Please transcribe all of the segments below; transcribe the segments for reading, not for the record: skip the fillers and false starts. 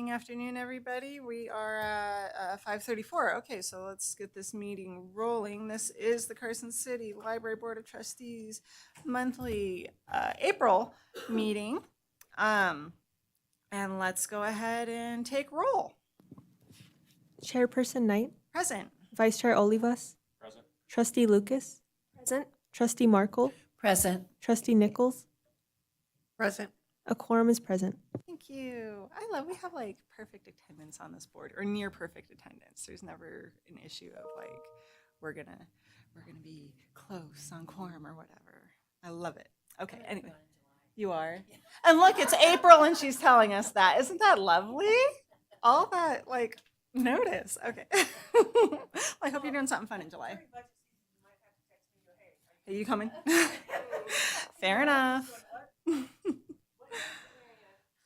morning, afternoon, everybody. We are at 5:34. Okay, so let's get this meeting rolling. This is the Carson City Library Board of Trustees monthly April meeting. And let's go ahead and take roll. Chairperson Knight, Present. Vice Chair Olivas, Present. Trustee Lucas, Present. Trustee Markle, Present. Trustee Nichols. Present. A quorum is present. Thank you. We have like perfect attendance on this board, or near perfect attendance. There's never an issue of like we're gonna be close on quorum or whatever. I love it. Okay, anyway. You are? And look, it's April and she's telling us that. Isn't that lovely? All that like notice. Okay. I hope you're doing something fun in July. Are you coming? Fair enough.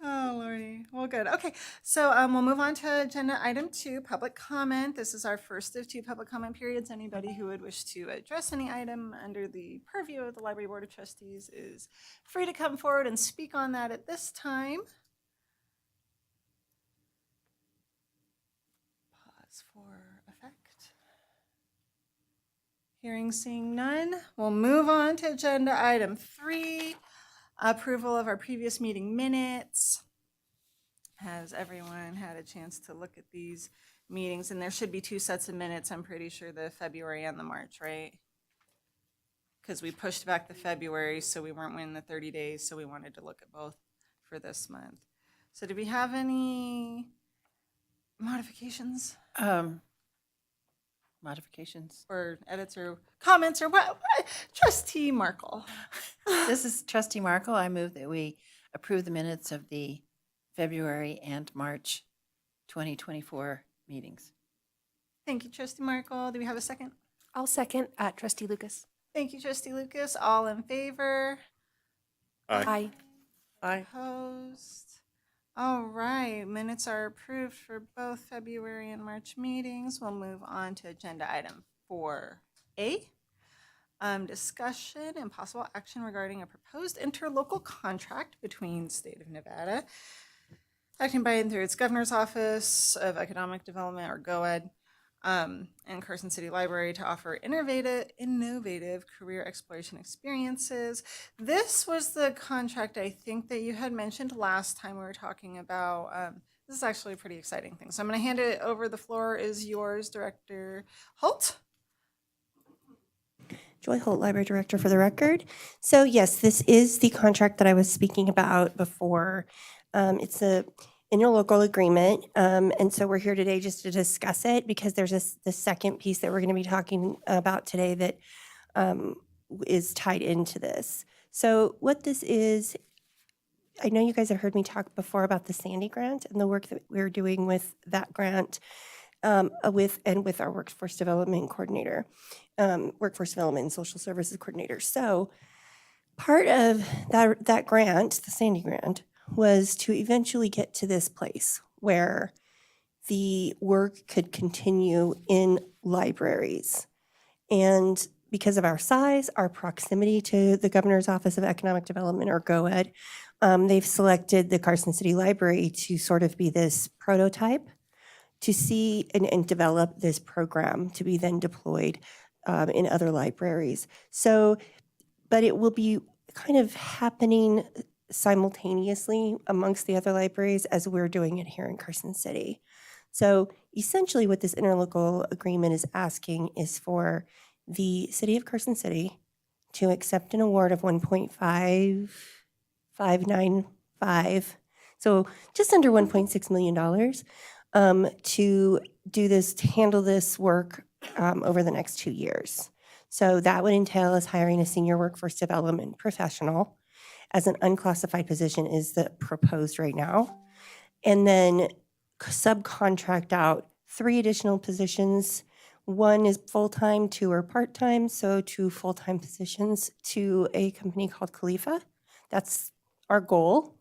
Oh, Lordy. Well, good. Okay, so we'll move on to agenda item 2, public comment. This is our first of 2 public comment periods. Anybody who would wish to address any item under the purview of the Library Board of Trustees is free to come forward and speak on that at this time. Pause for effect. Hearing, seeing none. We'll move on to agenda item 3. Approval of our previous meeting minutes. Has everyone had a chance to look at these meetings? And there should be 2 sets of minutes, I'm pretty sure, the February and the March, right? Because we pushed back the February, so we weren't within the 30 days, so we wanted to look at both for this month. So do we have any modifications? Modifications. Or edits or comments or what? Trustee Markle. This is Trustee Markle. I move that we approve the minutes of the February and March 2024 meetings. Thank you, Trustee Markle. Do we have a second? I'll second Trustee Lucas. Thank you, Trustee Lucas. All in favor? Aye. Aye. Opposed? All right, minutes are approved for both February and March meetings. We'll move on to agenda item 4A. Discussion and possible action regarding a proposed interlocal contract between the State of Nevada, acting by and through its Governor's Office of Economic Development, or GOED, and Carson City Library to offer innovative career exploration experiences. This was the contract I think that you had mentioned last time we were talking about. This is actually a pretty exciting thing. So I'm going to hand it over. The floor is yours, Director Holt. Joy Holt, Library Director for the record. So yes, this is the contract that I was speaking about before. It's a interlocal agreement, and so we're here today just to discuss it because there's the second piece that we're going to be talking about today that is tied into this. So what this is, I know you guys have heard me talk before about the Sandy grant and the work that we're doing with that grant, with our workforce development coordinator, workforce development and social services coordinator. So part of that grant, the Sandy grant, was to eventually get to this place where the work could continue in libraries. And because of our size, our proximity to the Governor's Office of Economic Development, or GOED, they've selected the Carson City Library to sort of be this prototype to see and develop this program to be then deployed in other libraries. So, but it will be kind of happening simultaneously amongst the other libraries as we're doing it here in Carson City. So essentially what this interlocal agreement is asking is for the City of Carson City to accept an award of $1.595, so just under $1.6 million, to do this, to handle this work over the next 2 years. So that would entail us hiring a senior workforce development professional as an unclassified position is the proposed right now, and then subcontract out 3 additional positions. 1 is full-time, 2 are part-time, so 2 full-time positions to a company called Khalifa. That's our goal.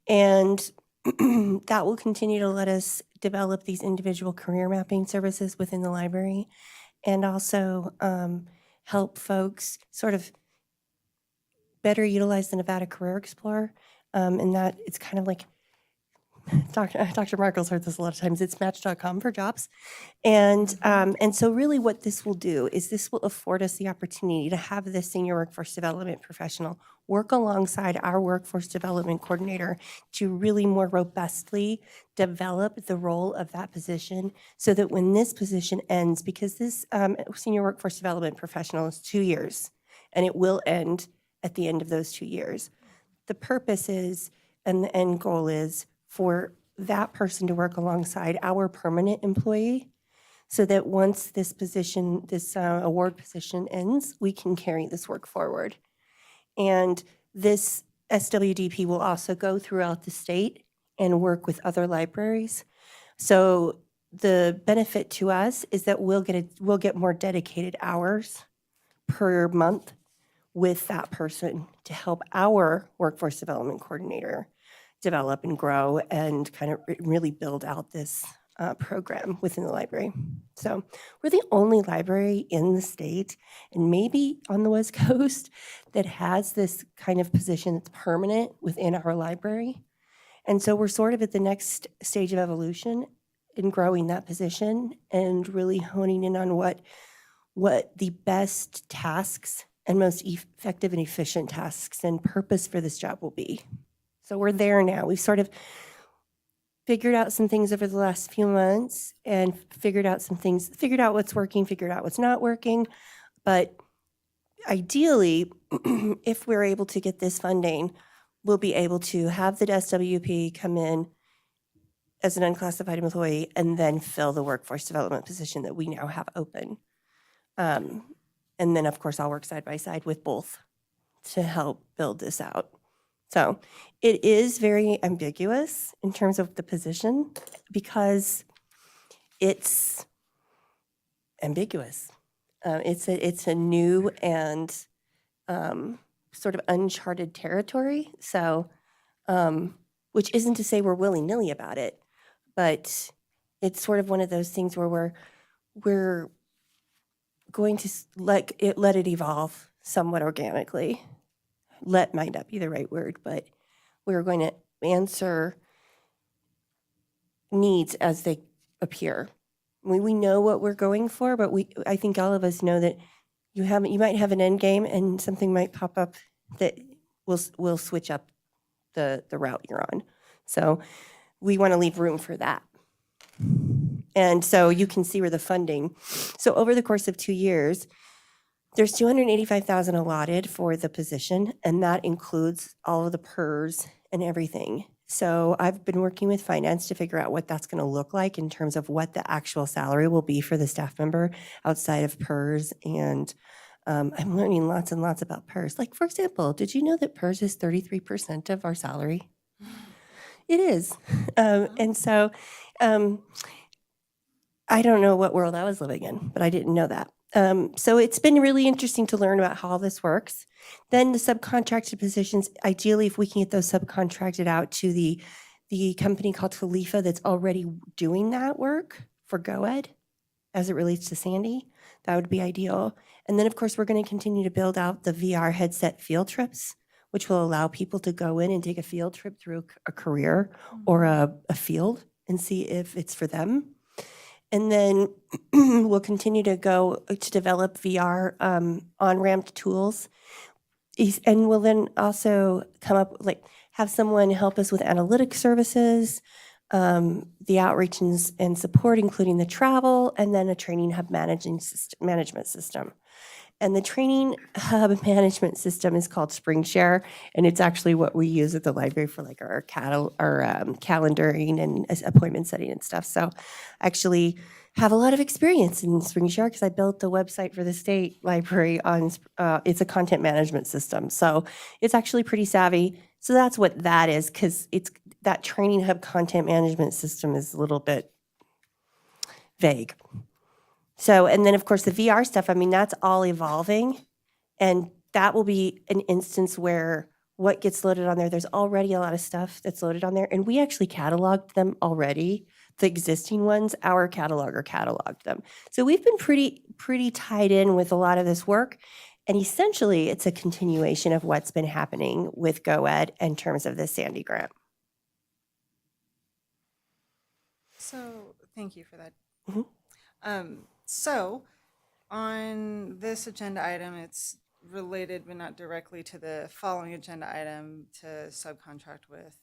And that will continue to let us develop these individual career mapping services within the library, and also help folks sort of better utilize the Nevada Career Explorer, and that it's kind of like Dr. Markle's heard this a lot of times. It's match.com for jobs. And so really what this will do is this will afford us the opportunity to have this senior workforce development professional work alongside our workforce development coordinator to really more robustly develop the role of that position so that when this position ends, because this senior workforce development professional is 2 years and it will end at the end of those 2 years. The purpose is, and the end goal is for that person to work alongside our permanent employee so that once this position, this award position ends, we can carry this work forward. And this SWDP will also go throughout the state and work with other libraries. So the benefit to us is that we'll get more dedicated hours per month with that person to help our workforce development coordinator develop and grow and kind of really build out this program within the library. So we're the only library in the state and maybe on the West Coast that has this kind of position that's permanent within our library. And so we're sort of at the next stage of evolution in growing that position and really honing in on what the best tasks and most effective and efficient tasks and purpose for this job will be. So we're there now. We've sort of figured out some things over the last few months and figured out what's working, figured out what's not working. But ideally, if we're able to get this funding, we'll be able to have the SWP come in as an unclassified employee and then fill the workforce development position that we now have open. And then, of course, I'll work side by side with both to help build this out. So it is very ambiguous in terms of the position because it's ambiguous. It's a new and sort of uncharted territory. So, which isn't to say we're willy-nilly about it, but it's sort of one of those things where we're going to let it evolve somewhat organically. Let might not be the right word, but we're going to answer needs as they appear. We know what we're going for, but I think all of us know that you might have an end game and something might pop up that will switch up the route you're on. So we want to leave room for that. And so you can see where the funding. So over the course of 2 years, there's $285,000 allotted for the position, and that includes all of the PERS and everything. So I've been working with finance to figure out what that's going to look like in terms of what the actual salary will be for the staff member outside of PERS. And I'm learning lots and lots about PERS. Like, for example, did you know that PERS is 33% of our salary? It is. And so I don't know what world I was living in, but I didn't know that. So it's been really interesting to learn about how this works. Then the subcontracted positions, ideally, if we can get those subcontracted out to the company called Khalifa that's already doing that work for GoEd as it relates to Sandy, that would be ideal. And then, of course, we're going to continue to build out the VR headset field trips, which will allow people to go in and take a field trip through a career or a field and see if it's for them. And then we'll continue to go to develop VR on-ramp tools. And we'll then also come up, have someone help us with analytic services, the outreach and support, including the travel, and then a training hub management system. And the training hub management system is called SpringShare, and it's actually what we use at the library for our calendaring and appointment setting and stuff. So I actually have a lot of experience in SpringShare because I built the website for the state library on, it's a content management system. So it's actually pretty savvy. So that's what that is, because it's that training hub content management system is a little bit vague. So, and then of course the VR stuff, that's all evolving, and that will be an instance where what gets loaded on there, there's already a lot of stuff that's loaded on there, and we actually cataloged them already. The existing ones, our cataloger cataloged them. So we've been pretty tied in with a lot of this work, and essentially it's a continuation of what's been happening with GoEd in terms of the Sandy grant. So, thank you for that. Mhm. So, on this agenda item, it's related but not directly to the following agenda item to subcontract with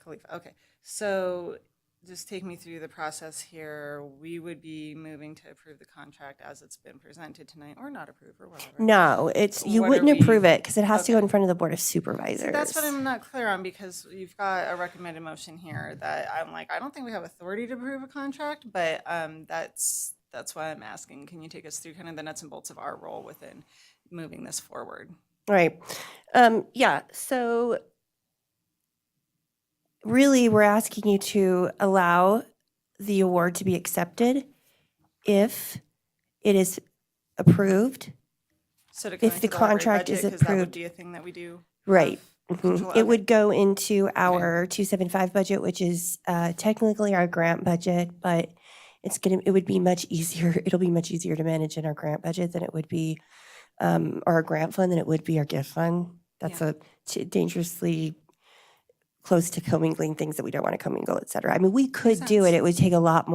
Khalifa. Okay, so just take me through the process here. We would be moving to approve the contract as it's been presented tonight, or not approve, or whatever. No, you What are wouldn't approve we- it because it has to go Okay. in front of the Board of See, Supervisors. that's what I'm not clear on, because you've got a recommended motion here that I'm like, I don't think we have authority to approve a contract, but that's why I'm asking. Can you take us through kind of the nuts and bolts of our role within moving this forward? Right. Yeah. So really, we're asking you to allow the award to be accepted if it is approved. So to If connect the to the library contract is budget, because that would approved- be a thing that we do. Right. have Mhm. control- It okay. would go into our 275 budget, which is technically our grant budget, but it would be much easier. It'll be much easier to manage in our grant budget than it would be, or our grant fund than it would be our gift fund. That's Yeah. dangerously close to commingling things that we don't want to commingle, et cetera. I mean, we could do sense. it. It would take a lot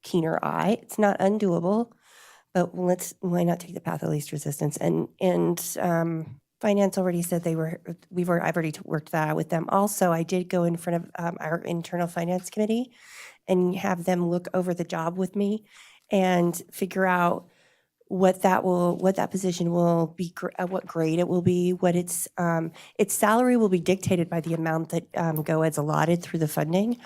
keener eye. It's not undoable, but why not take the path of least resistance? And finance already said I've already worked that out with them. Also, I did go in front of our internal finance committee and have them look over the job with me and figure out what that position will be, what grade it will be, what its salary will be dictated by the amount that GoEd's allotted through the funding.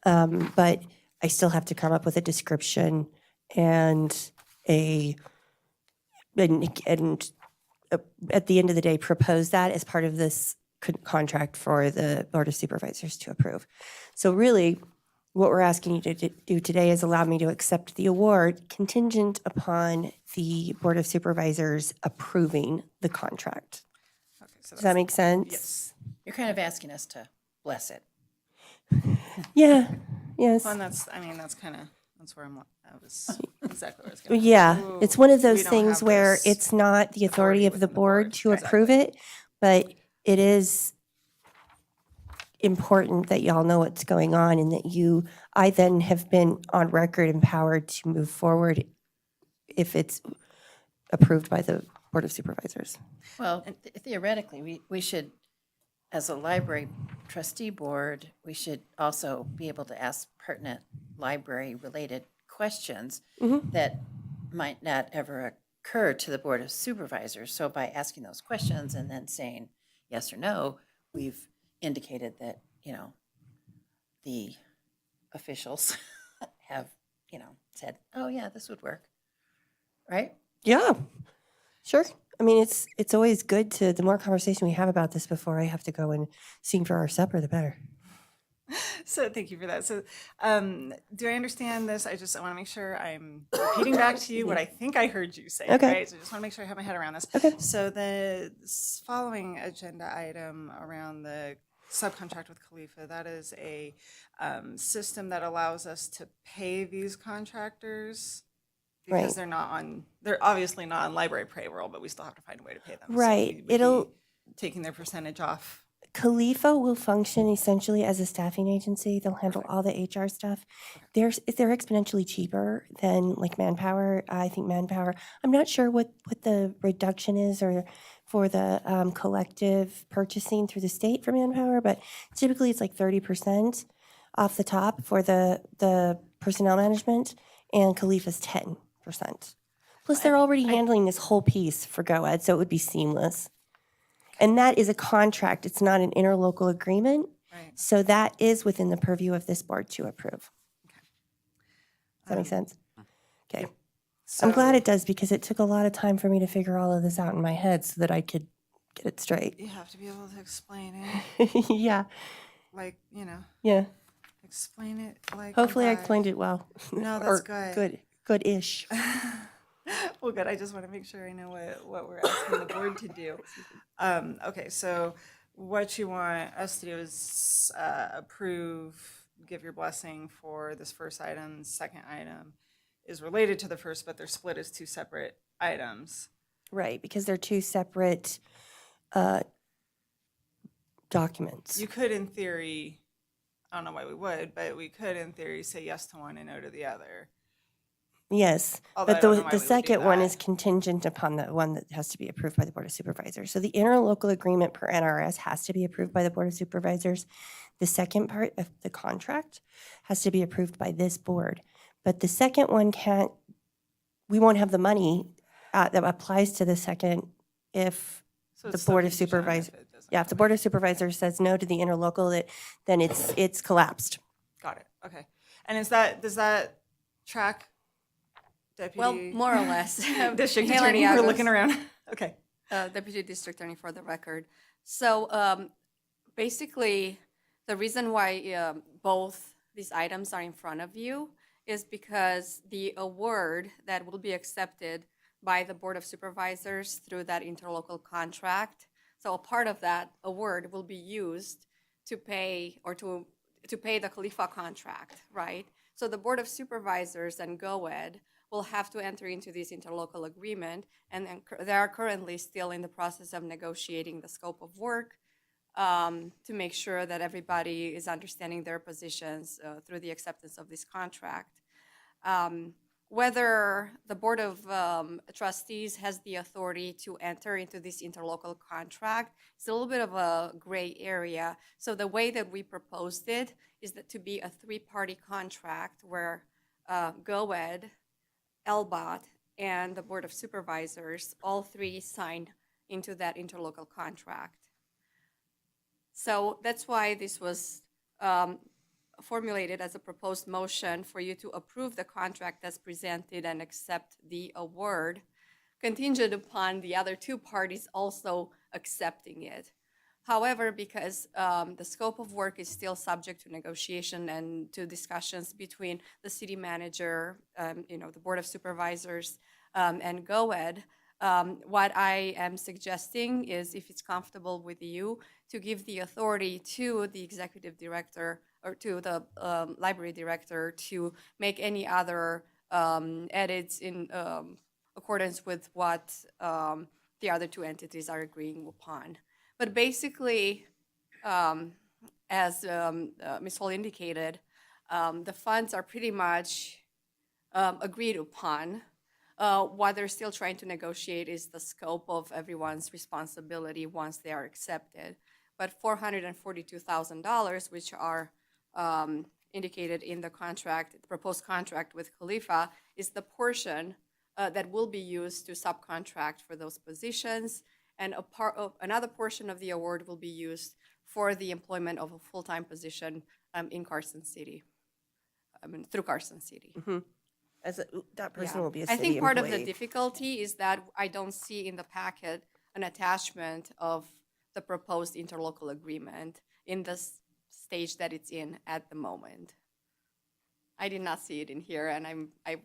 But I still have to come up with a description and at the end of the day, propose that as part of this contract for the Board of Supervisors to approve. So really, what we're asking you to do today is allow me to accept the award contingent upon the Board of Supervisors approving the contract. Okay, so Does that make sense? Yes. You're kind of asking us to bless it. Yeah, yes. Well, and that's where that was exactly where I was going. Yeah, it's one of those things where it's it's not the authority of the within the board board. to approve it, but it is important that y'all know what's going on and that I then have been on record empowered to move forward if it's approved by the Board of Supervisors. Well, theoretically, we should, as a library trustee board, we should also be able to ask pertinent library-related questions that might not ever occur to the Board of Supervisors. So by asking those questions and then saying yes or no, we've indicated that, the officials have, said, oh, yeah, this would work. Right? Yeah, sure. I mean, it's always good the more conversation we have about this before I have to go and sing for our supper, the better. So thank you for that. So do I understand this? I want to make sure I'm repeating back to you what I think I heard you say. Okay. Right? So I just want to make sure I have my head around this. Okay. So the following agenda item around the subcontract with Khalifa, that is a system that allows us to pay these contractors because Right. they're obviously not on library payroll, but we still have to find a way to pay them. Right. So we would be taking their percentage off. Khalifa will function essentially as a staffing agency. They'll handle all the HR stuff. They're exponentially cheaper than like Manpower. I think Manpower, I'm not sure what the reduction is or for the collective purchasing through the state for Manpower, but typically it's like 30% off the top for the personnel management, and Khalifa's 10%. Plus, they're already handling this whole piece for GoEd, so it would be seamless. And that is a contract. It's not an interlocal agreement. Right. So that is within the purview of this board to approve. Does that make sense? Okay. I'm glad it does because it took a lot of time for me to figure all of this out in my head so that I could get it straight. You have to be able to explain it, Yeah. like, Yeah. explain it like. Hopefully I that. explained it well. No, that's Or good. Good-ish. Well, good. I just want to make sure I know what we're asking the board to do. Okay, so what you want us to do is approve, give your blessing for this first item. Second item is related to the first, but they're split as two separate items. Right, because they're two separate documents. You could, in theory, I don't know why we would, but we could in theory say yes to one and no to the other. Yes, Although but I don't know why the we would do second one is that. contingent upon the one that has to be approved by the Board of Supervisors. So the interlocal agreement per NRS has to be approved by the Board of Supervisors. The second part of the contract has to be approved by this board. But the second one can't, we won't have the money that applies to the second if So the it's still Board of contingent on Supervisors, if it doesn't yeah, if the come Board in. of Supervisors says no to the interlocal, then it's collapsed. Got it. Okay. And does that track deputy? Well, more or less. District Helen attorney, we're Yagos, looking around. Okay. Deputy District Attorney for the record. So basically, the reason why both these items are in front of you is because the award that will be accepted by the Board of Supervisors through that interlocal contract, so a part of that award will be used to pay or to pay the Khalifa contract, right? So the Board of Supervisors and GOED will have to enter into this interlocal agreement, and then they are currently still in the process of negotiating the scope of work to make sure that everybody is understanding their positions through the acceptance of this contract. Whether the Board of Trustees has the authority to enter into this interlocal contract is a little bit of a gray area. So the way that we proposed it is that to be a three-party contract where GOED, LBOT, and the Board of Supervisors, all three sign into that interlocal contract. So that's why this was formulated as a proposed motion for you to approve the contract as presented and accept the award, contingent upon the other two parties also accepting it. However, because the scope of work is still subject to negotiation and to discussions between the city manager, the Board of Supervisors, and GOED, what I am suggesting is, if it's comfortable with you, to give the authority to the executive director or to the library director to make any other edits in accordance with what the other two entities are agreeing upon. But basically, as Ms. Hall indicated, the funds are pretty much agreed upon. What they're still trying to negotiate is the scope of everyone's responsibility once they are accepted. But $442,000, which are indicated in the contract, the proposed contract with Khalifa, is the portion that will be used to subcontract for those positions. And another portion of the award will be used for the employment of a full-time position in Carson City, through Carson City. Mm-hmm. That person Yeah. will be a I city think part of employee. the difficulty is that I don't see in the packet an attachment of the proposed interlocal agreement in the stage that it's in at the moment. I did not see it in here, and I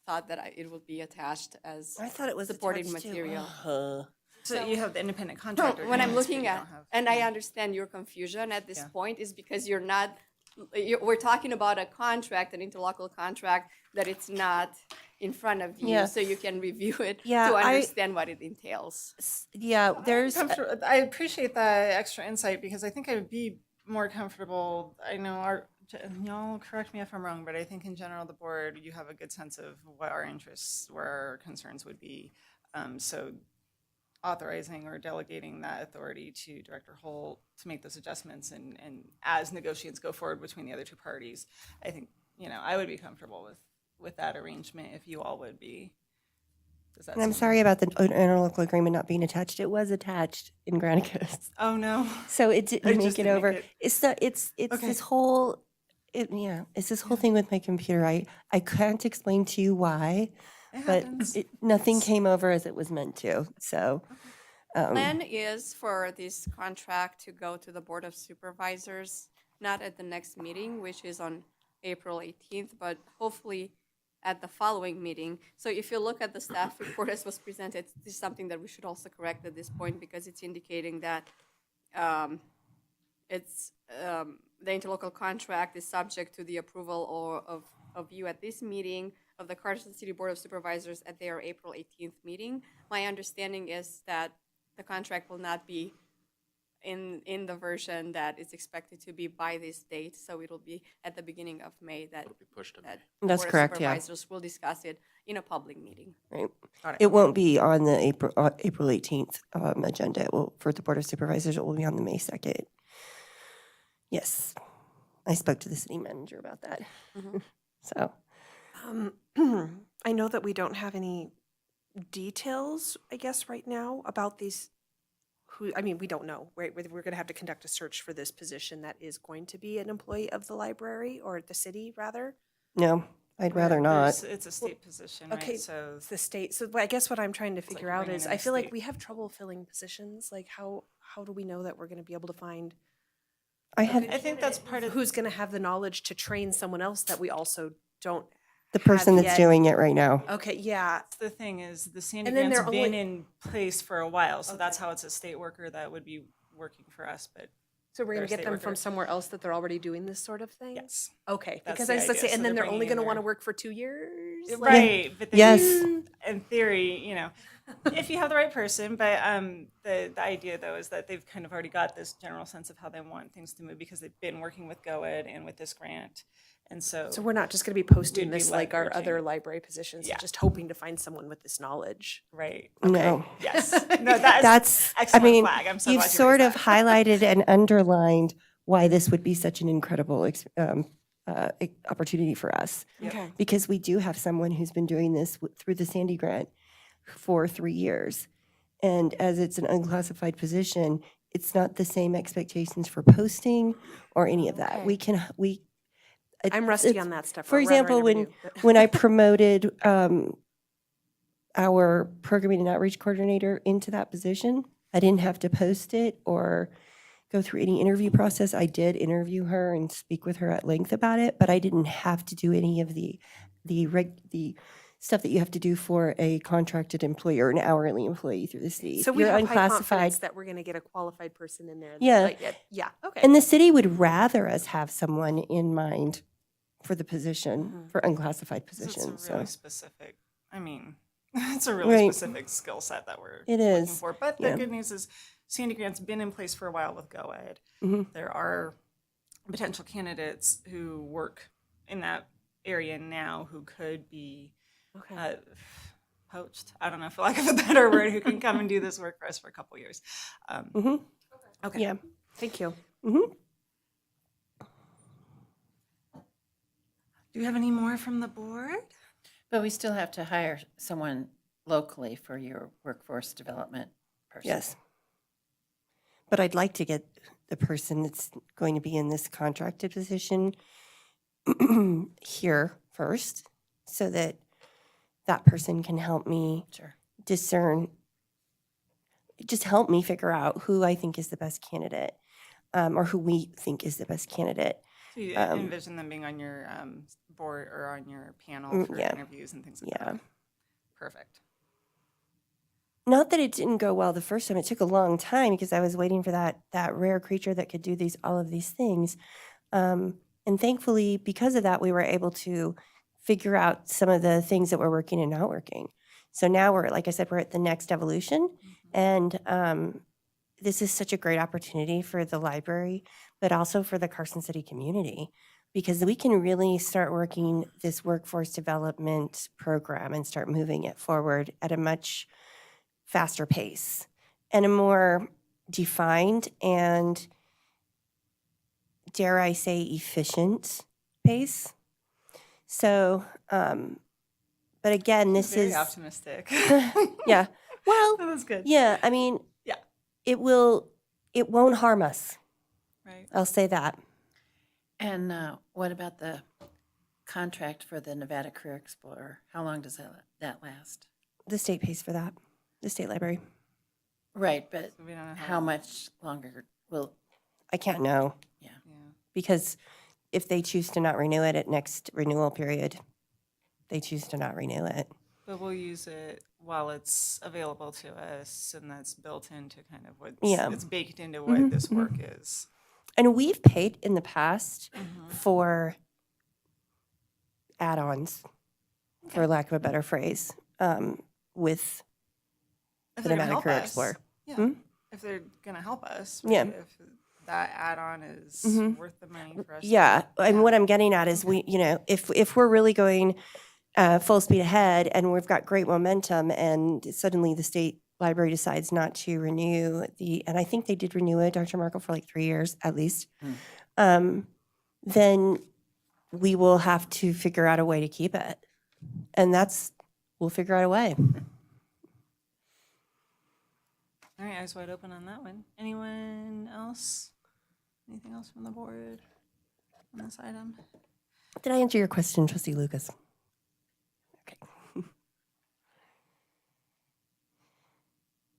thought that it would be attached as I thought it was supporting attached to- material. So you have the independent No, contractor. when I'm agreements, but looking you at, don't have- and I understand your confusion at this Yeah. point is because we're talking about a contract, an interlocal contract, that it's not in front of you, Yeah. so you can review it Yeah, to I- understand what it entails. Yeah, there's, I appreciate that extra insight because I think I would be more comfortable. I know y'all correct me if I'm wrong, but I think in general, the board, you have a good sense of what our interests, where our concerns would be. So authorizing or delegating that authority to Director Holt to make those adjustments and as negotiations go forward between the other two parties, I think, I would be comfortable with that arrangement if you all would be. Does that and I'm seem- sorry about the interlocal agreement not being attached. It was attached in Granicus. Oh, no. So it I didn't just make it didn't make over. it. It's Okay. this whole, it's this whole thing with my computer. I can't explain to you why, It but happens. nothing came over as it was meant to. So, Plan is for this contract to go to the Board of Supervisors, not at the next meeting, which is on April 18th, but hopefully at the following meeting. So if you look at the staff report as was presented, this is something that we should also correct at this point because it's indicating that the interlocal contract is subject to the approval of you at this meeting of the Carson City Board of Supervisors at their April 18th meeting. My understanding is that the contract will not be in the version that is expected to be by this date. So it'll be at the beginning of May that It'll be pushed to May. that That's Board of correct, yeah. Supervisors will discuss it in a public meeting. Right. Got It won't be on the April 18th agenda. It will, for the Board of Supervisors, it will be on the May 2nd. Yes. I spoke to the city manager about that. So, I know that we don't have any details, I guess, right now about these. We don't know, right? Whether we're going to have to conduct a search for this position that is going to be an employee of the library or the city, rather. no, I'd rather not. It's a state position, Okay, right? So it's the state. So I guess what I'm trying to like figure you're out bringing is in I a feel like state. we have trouble filling positions. Like how do we know that we're going to be able to find I had I think that's part of who's going to have the knowledge to train someone else that we also don't the person have that's yet? doing it right now. Okay, yeah. the thing is the Sandy And then Grant's they're been only- in place for a while, so that's how it's a state worker that would be working for us. But So we're They're going a to get state them worker. from somewhere else that they're already doing this sort of thing? yes, Okay, That's because the I was going to say, idea. So and then they're they're only bringing in going to want to their- work for 2 years? Like- right. But then Yes. in theory, if you have the right person. But the idea though is that they've kind of already got this general sense of how they want things to move because they've been working with GoEd and with this grant, and so So we're not just going to be posting We'd be this like our leveraging. other library positions, Yeah. just hoping to find someone with this knowledge. right. No. Yes. No, that is That's, I excellent mean, flag. I'm so you've glad you sort raised of that. highlighted and underlined why this would be such an incredible opportunity for us. Okay. Because we do have someone who's been doing this through the Sandy Grant for 3 years. And as it's an unclassified position, it's not the same expectations for posting or any of that. Okay. I'm rusty it's- on that stuff. For or rather, example, I never when knew, but- when I promoted our programming and outreach coordinator into that position, I didn't have to post it or go through any interview process. I did interview her and speak with her at length about it, but I didn't have to do any of the stuff that you have to do for a contracted employee or an hourly employee through the city. So If we you're have high unclassified, confidence that we're going to get a qualified person in there. that, Yeah. like, yeah. Okay. and the city would rather us have someone in mind for the position, for unclassified 'Cause it's positions. a really So specific. I mean, it's a really Right. specific skill set that we're It looking is, for. But yeah. the good news is Sandy Grant's been in place for a while with GoEd. Mhm. There are potential candidates who work in that area now who could be Okay. poached. I don't know, for lack of a better word, who can come and do this work for us for a couple years. mhm. Okay. Yeah. Thank you. Mhm. Do you have any more from the board? But we still have to hire someone locally for your workforce development person. Yes. But I'd like to get the person that's going to be in this contracted position here first so that that person can help me Sure. discern, just help me figure out who I think is the best candidate or who we think is the best candidate. So you Um, envision them being on your board or on your panel for yeah. interviews and things like Yeah. that. Perfect. Not that it didn't go well the first time. It took a long time because I was waiting for that rare creature that could do all of these things. And thankfully, because of that, we were able to figure out some of the things that were working and not working. So now like I said, we're at the next evolution. And this is such a great opportunity for the library, but also for the Carson City community, because we can really start working this workforce development program and start moving it forward at a much faster pace and a more defined and, dare I say, efficient pace. So, but again, this Very is, optimistic. yeah. Well, That was good. yeah, I mean, Yeah. it won't harm us. Right. I'll say that. And what about the contract for the Nevada Career Explorer? How long does that last? The state pays for that, the state library. Right, but So we don't know how much longer will, I can't know Yeah. because if they choose to not renew it at next renewal period, they choose to not renew it. But we'll use it while it's available to us, and that's built into kind of what's Yeah. it's baked into what this work is. And we've paid in the past for add-ons, for lack of a better phrase, with If the they're gonna Nevada help Career us. Explorer. Yeah. Hmm? If if they're gonna help us. Yeah. Right? If that add-on is worth the money for us. Yeah, and Yeah. what I'm getting at is if we're really going full speed ahead and we've got great momentum and suddenly the state library decides not to renew and I think they did renew it, Dr. Markle, for like 3 years at least, then we will have to figure out a way to keep it. And we'll figure out a way. All right, eyes wide open on that one. Anyone else? Anything else from the board on this item? Did I answer your question, Trustee Lucas? Okay.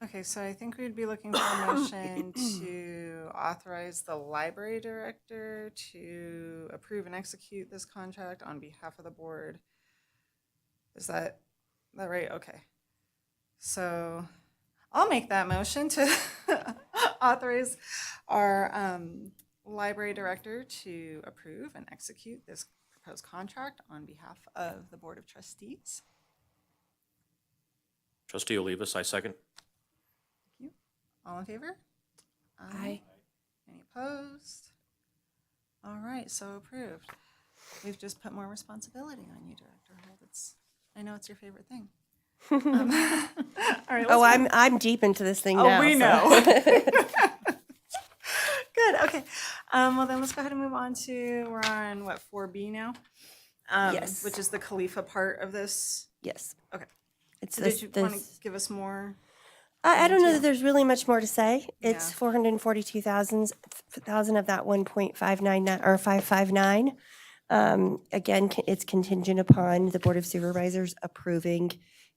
Okay, so I think we'd be looking for a motion to authorize the library director to approve and execute this contract on behalf of the board. Is that right? Okay. So I'll make that motion to authorize our library director to approve and execute this proposed contract on behalf of the Board of Trustees. Trustee Olivas, I second. Thank you. All in favor? Aye. Any opposed? All right, so approved. We've just put more responsibility on you, Director Holt. I know it's your favorite thing. All right. Oh, let's move- I'm deep into this thing now. Oh, we so- know. Good. Okay. Well, then let's go ahead and move on to, we're on what, 4B now? Yes. Which is the Khalifa part of this. Yes. Okay. It's So this, did you want to this- give us more? I don't know that there's really much more to say. It's Yeah. 442,000 of that 1.599 or 559. Again, it's contingent upon the Board of Supervisors approving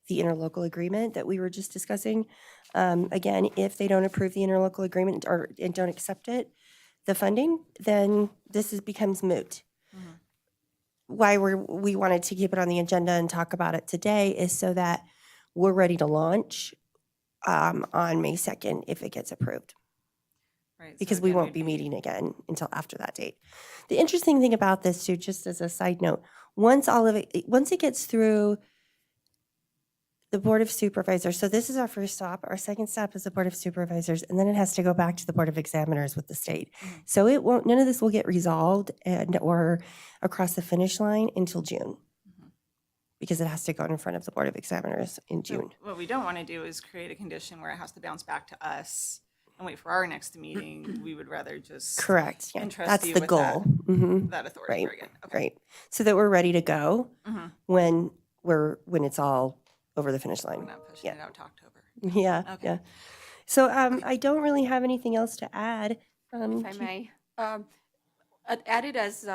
the interlocal agreement that we were just discussing. Again, if they don't approve the interlocal agreement and don't accept it, the funding, then becomes moot. Why we wanted to keep it on the agenda and talk about it today is so that we're ready to launch on May 2nd if it gets approved. Right. so Because we again, won't we'd be meeting again until after that date. The interesting thing about this too, just as a side note, once it gets through the Board of Supervisors, so this is our first stop, our second stop is the Board of Supervisors, and then it has to go back to the Board of Examiners with the state. So none of this will get resolved or across the finish line until June. Because it has to go in front of the Board of Examiners in So June. what we don't want to do is create a condition where it has to bounce back to us and wait for our next meeting. We would rather just Correct, yeah, entrust that's you the with goal. Mhm. that authority. Right, Very good. Okay. right. So that we're ready to go Mhm. when it's all over the finish We're line. not pushing it out to October. Yeah, Okay. yeah. So I don't really have anything else to add. If I may, added as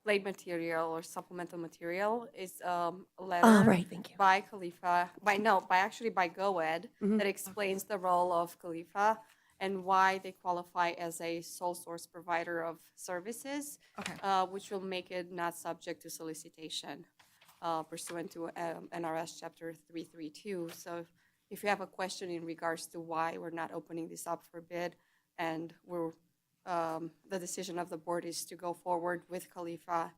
late material or supplemental material is a letter Oh, right, thank you. by Khalifa, by GoEd Mm-hmm. that explains the role of Khalifa and why they qualify as a sole source provider of services, Okay. which will make it not subject to solicitation pursuant to NRS Chapter 332. So if you have a question in regards to why we're not opening this up for bid and the decision of the board is to go forward with Khalifa,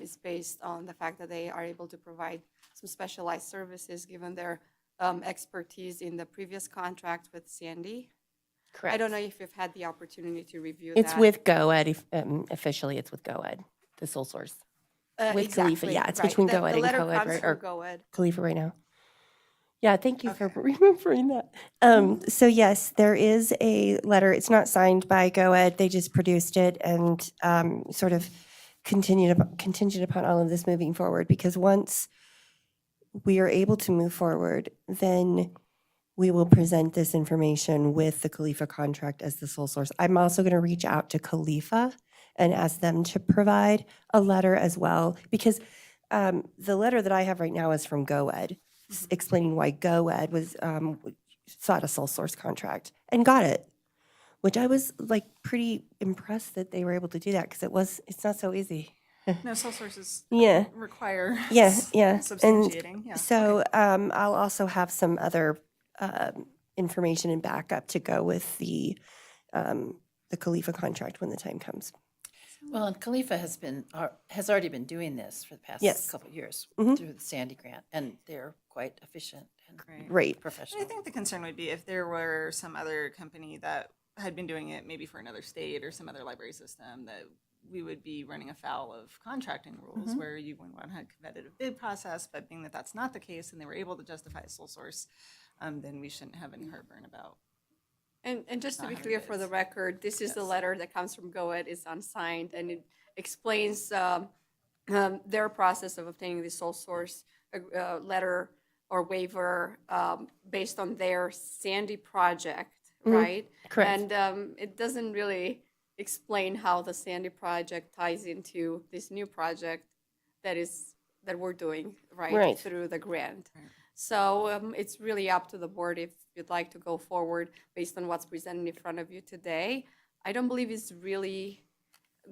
is based on the fact that they are able to provide some specialized services given their expertise in the previous contract with Sandy. Correct. I don't know if you've had the opportunity to review It's that. with GoEd, officially it's with GoEd, the sole source. with Khalifa, Exactly, yeah, it's right. between The GoEd and letter CoEd, comes right, from or- GoEd. Khalifa right now. Yeah, thank you for Okay. remembering that. So yes, there is a letter. It's not signed by GoEd. They just produced it and sort of contingent upon all of this moving forward. Because once we are able to move forward, then we will present this information with the Khalifa contract as the sole source. I'm also going to reach out to Khalifa and ask them to provide a letter as well. Because the letter that I have right now is from GoEd, explaining why GoEd was sought a sole source contract and got it, which I was like pretty impressed that they were able to do that because it's not so easy. No, sole sources Yeah, require yeah. And substantiating. Yeah. so I'll also have some other information and backup to go with the Khalifa contract when the time comes. Well, and Khalifa has already been doing this for the past Yes. couple of years Mhm. through the Sandy grant, and they're quite efficient and Right. I professional. think the concern would be if there were some other company that had been doing it maybe for another state or some other library system, that we would be running afoul of contracting rules where you wouldn't want to have a competitive bid process. But being that that's not the case and they were able to justify a sole source, then we shouldn't have any heartburn about. And just to Not be having clear for the bids. record, this is the Yes. letter that comes from GOED, it's unsigned, and it explains their process of obtaining the sole source letter or waiver based on their Sandy project, right? correct. And it doesn't really explain how the Sandy project ties into this new project that we're doing, right? Right. Through the grant. So it's really up to the board if you'd like to go forward based on what's presented in front of you today. I don't believe it's really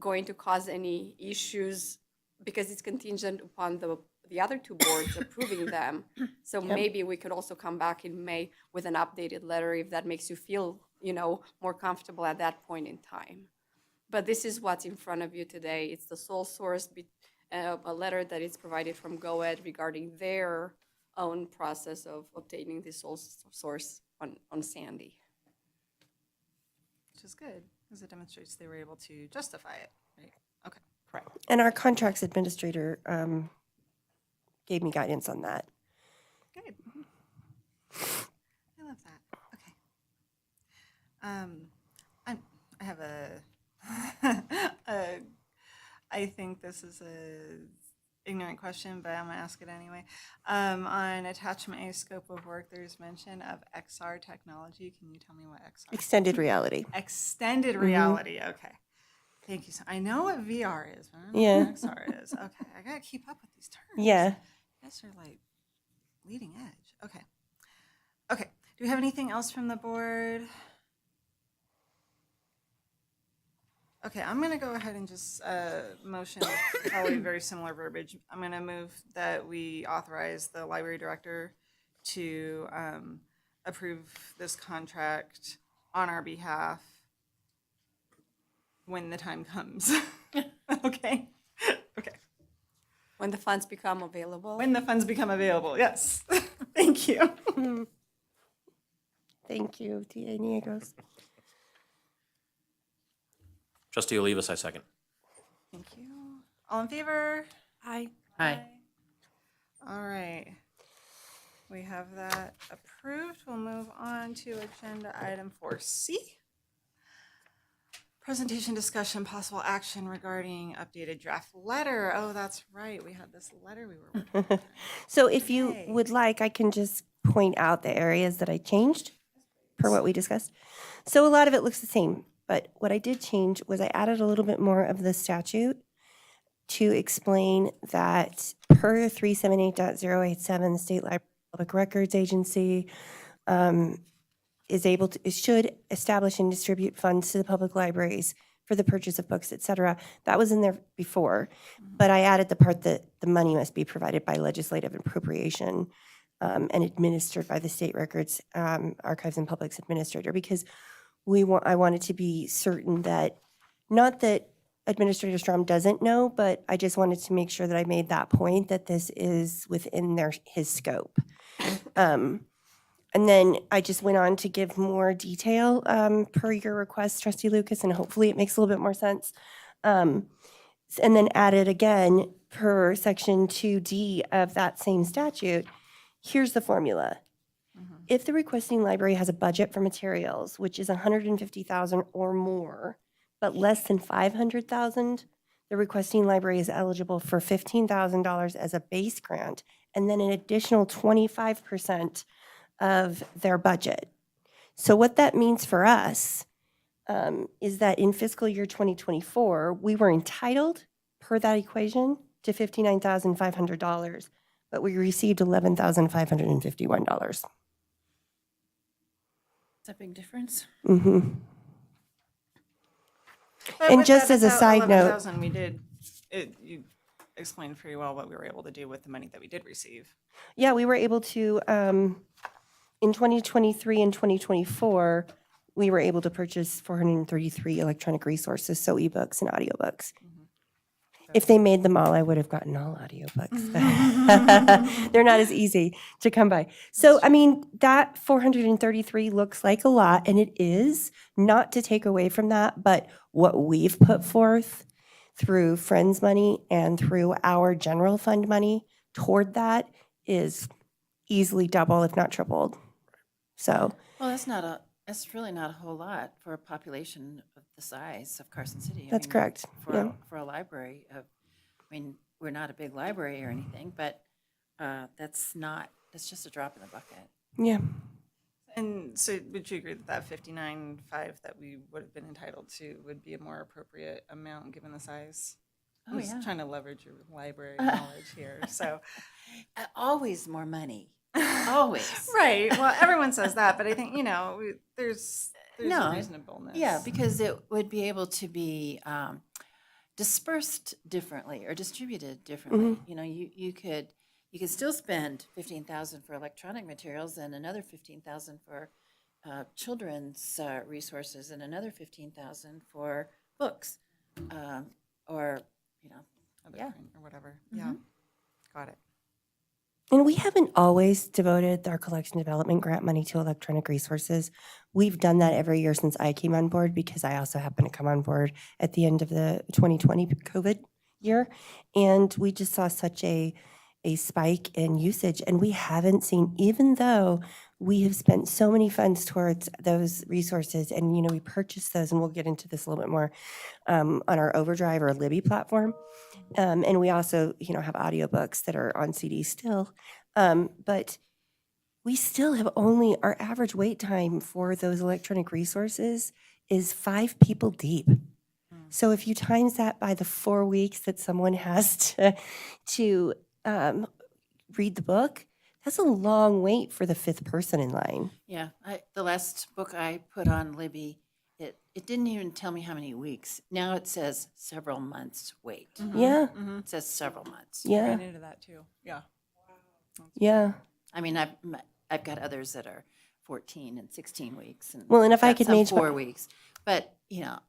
going to cause any issues because it's contingent upon the other two boards approving them. So maybe we could also come back in May with an updated letter if that makes you feel, more comfortable at that point in time. But this is what's in front of you today. It's the sole source, a letter that is provided from GOED regarding their own process of obtaining the sole source on Sandy. Which is good, because it demonstrates they were able to justify it, right? Okay. Correct. And our contracts administrator gave me guidance on that. Good. I love that. Okay. I have I think this is a ignorant question, but I'm gonna ask it anyway. On attachment A, scope of work, there's mention of XR technology. Can you tell me what XR? Extended reality. Extended reality. Okay. Thank you. I know what VR is, but I don't know Yeah. what XR is. Okay. I gotta keep up with these terms. Yeah. You guys are like leading edge. Okay. Okay. Do we have anything else from the board? Okay, I'm going to go ahead and just motion probably very similar verbiage. I'm going to move that we authorize the library director to approve this contract on our behalf when the time comes. Okay? Okay. When the funds become available. When the funds become available, yes. Thank you. Thank you, TA Niagos. Trustee Olivas, I second. Thank you. All in favor? Aye. Hi. All right. We have that approved. We'll move on to agenda item 4C. Presentation, discussion, possible action regarding updated draft letter. Oh, that's right. We had this letter we were working on. So if you Okay. would like, I can just point out the areas that I changed per what we discussed. So a lot of it looks the same, but what I did change was I added a little bit more of the statute to explain that per 378.087, the State Library Public Records Agency should establish and distribute funds to the public libraries for the purchase of books, et cetera. That was in there before, but I added the part that the money must be provided by legislative appropriation and administered by the State Records Archives and Publics Administrator, because I wanted to be certain that, not that Administrator Strom doesn't know, but I just wanted to make sure that I made that point, that this is within his scope. And then I just went on to give more detail per your request, Trustee Lucas, and hopefully it makes a little bit more sense. And then added again per section 2D of that same statute, here's the formula. If the requesting library has a budget for materials, which is $150,000 or more, but less than $500,000, the requesting library is eligible for $15,000 as a base grant, and then an additional 25% of their budget. So what that means for us is that in fiscal year 2024, we were entitled, per that equation, to $59,500, but we received $11,551. That's a big difference. Mm-hmm. But And with just that as a side note- 11,000, we did, you explained pretty well what we were able to do with the money that we did receive. Yeah, we were able to, in 2023 and 2024, we were able to purchase 433 electronic resources, so ebooks and audiobooks. If they made them all, I would have gotten all audiobooks. They're not as easy to come by. So, I mean, that 433 looks like a lot, and it is, not to take away from that, but what we've put forth through Friends money and through our general fund money toward that is easily double, if not tripled. So, Well, that's really not a whole lot for a population of the size of Carson City. I that's mean, correct. For, Yeah. for a library of, I mean, we're not a big library or anything, but that's just a drop in the bucket. Yeah. And so would you agree that that 59.5 that we would have been entitled to would be a more appropriate amount given the size? Oh, I'm just yeah. trying to leverage your library knowledge here, so. Always more money. Always. Right, well, everyone says that, but I think, there's No. reasonableness. Yeah, because it would be able to be dispersed differently or distributed differently. You know, you could still spend 15,000 for electronic materials and another 15,000 for children's resources and another 15,000 for books, or Other yeah. print or whatever, yeah, got it. And we haven't always devoted our collection development grant money to electronic resources. We've done that every year since I came on board because I also happened to come on board at the end of the 2020 COVID year. And we just saw such a spike in usage. And we haven't seen, even though we have spent so many funds towards those resources, and, we purchased those, and we'll get into this a little bit more on our Overdrive or Libby platform. And we also, have audiobooks that are on CD still. But we still have only, our average wait time for those electronic resources is 5 people deep. So if you times that by the 4 weeks that someone has to read the book, that's a long wait for the 5th person in line. Yeah, the last book I put on Libby, it didn't even tell me how many weeks. Now it says several months wait. Yeah, It says several months. yeah, Ran into that too, yeah. yeah. I mean, I've got others that are 14 and 16 weeks. And Well, and if I got could some manage my- 4 weeks, but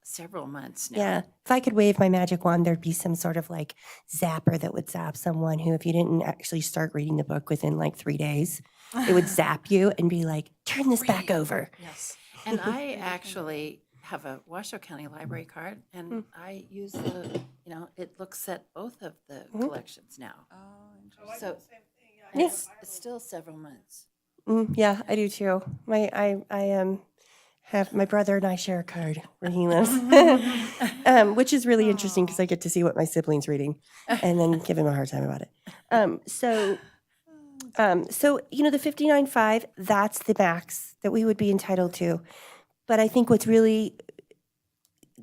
several months now. Yeah. If I could wave my magic wand, there'd be some sort of like zapper that would zap someone who, if you didn't actually start reading the book within like 3 days, it would zap you and be like, turn this back over. Yes. And I actually have a Washoe County Library card, and I use it looks at both of the collections now. Oh, interesting. So Yes. it's still several months. Yeah, I do too. I have my brother and I share a card where he lives, which is really interesting because I get to see what my siblings reading, and then give him a hard time about it. So the 59.5, that's the max that we would be entitled to. But I think what's really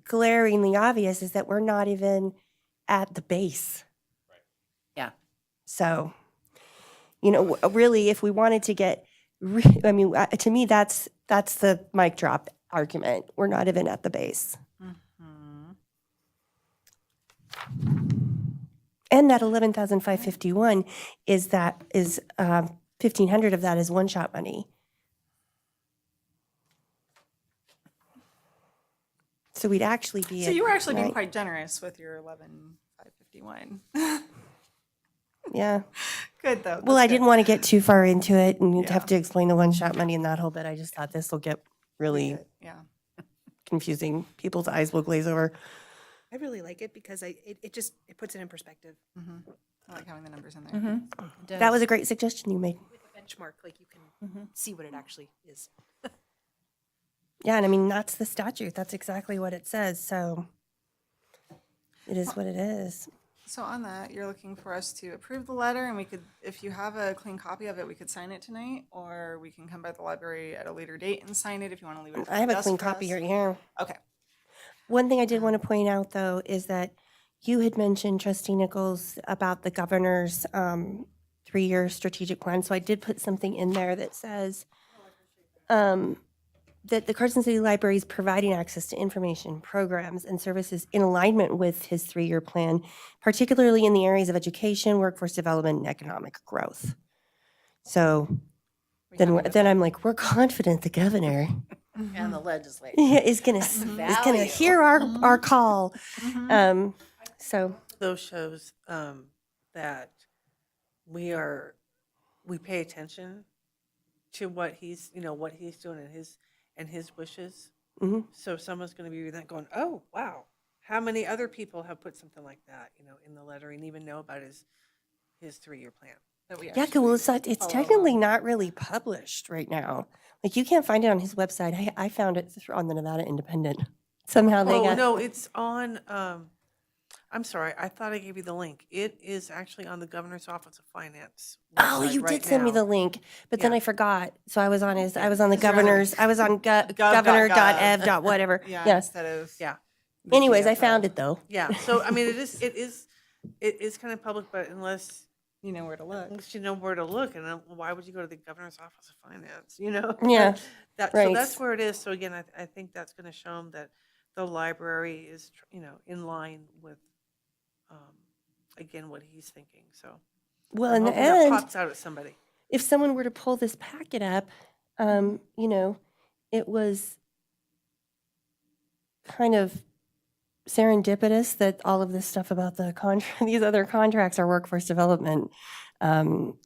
glaringly obvious is that we're not even at the base. Yeah. So, really, if we wanted to get, to me, that's the mic drop argument. We're not even at the base. And that 11,551 is 1,500 of that is one-shot money. So we'd actually be. So at you were actually being nine- quite generous with your 11,551. Yeah. Good though. Well, that's I good. didn't want to get too far into it and Yeah. have to explain the one-shot money and that whole bit. I just thought this will get really Yeah. confusing. People's eyes will glaze over. I really like it because it puts it in perspective. I like having the numbers in there. That was a great suggestion you made. With the benchmark, like you can see what it actually is. Yeah, and I mean, that's the statute. That's exactly what it says. So it is what it is. So on that, you're looking for us to approve the letter, and we could, if you have a clean copy of it, we could sign it tonight, or we can come by the library at a later date and sign it if you want to leave it. at the I have a desk clean for copy us. right here. Okay. One thing I did want to point out, though, is that you had mentioned, Trustee Nichols, about the governor's 3-year strategic plan. So I did put something in there that says that the Carson City Library is providing access to information, programs, and services in alignment with his 3-year plan, particularly in the areas of education, workforce development, and economic growth. So then I'm like, we're confident the governor And the legislature. is gonna Value. hear our call. So though shows that we pay attention to what he's, what he's doing and his wishes. Mhm. So someone's going to be reading that going, oh, wow, how many other people have put something like that, in the letter and even know about his 3-year plan? That we Yeah, 'cause, well, it's actually it's follow technically along. not really published right now. Like, you can't find it on his website. I found it on the Nevada Independent. Somehow they Oh, got. no, it's on, I'm sorry, I thought I gave you the link. It is actually on the Governor's Office of Finance Oh, website you right did send me now. the link, but then Yeah. I forgot. So I was on Yeah. the 'Cause you're on governor's, I was on Gov.gov. governor.ev dot whatever. Yeah, Yeah. instead of. Yeah. the Anyways, I GFO. found it though. Yeah, so I mean, it is kind of public, but unless You know where to look. you know where to look, and then why would you go to the Governor's Office of Finance, Yeah, So right. that's where it is. So again, I think that's going to show them that the library is, in line with, again, what he's thinking, so. Well, I'm in the hoping that end, pops out at somebody. if someone were to pull this packet up, it was kind of serendipitous that all of this stuff about these other contracts are workforce development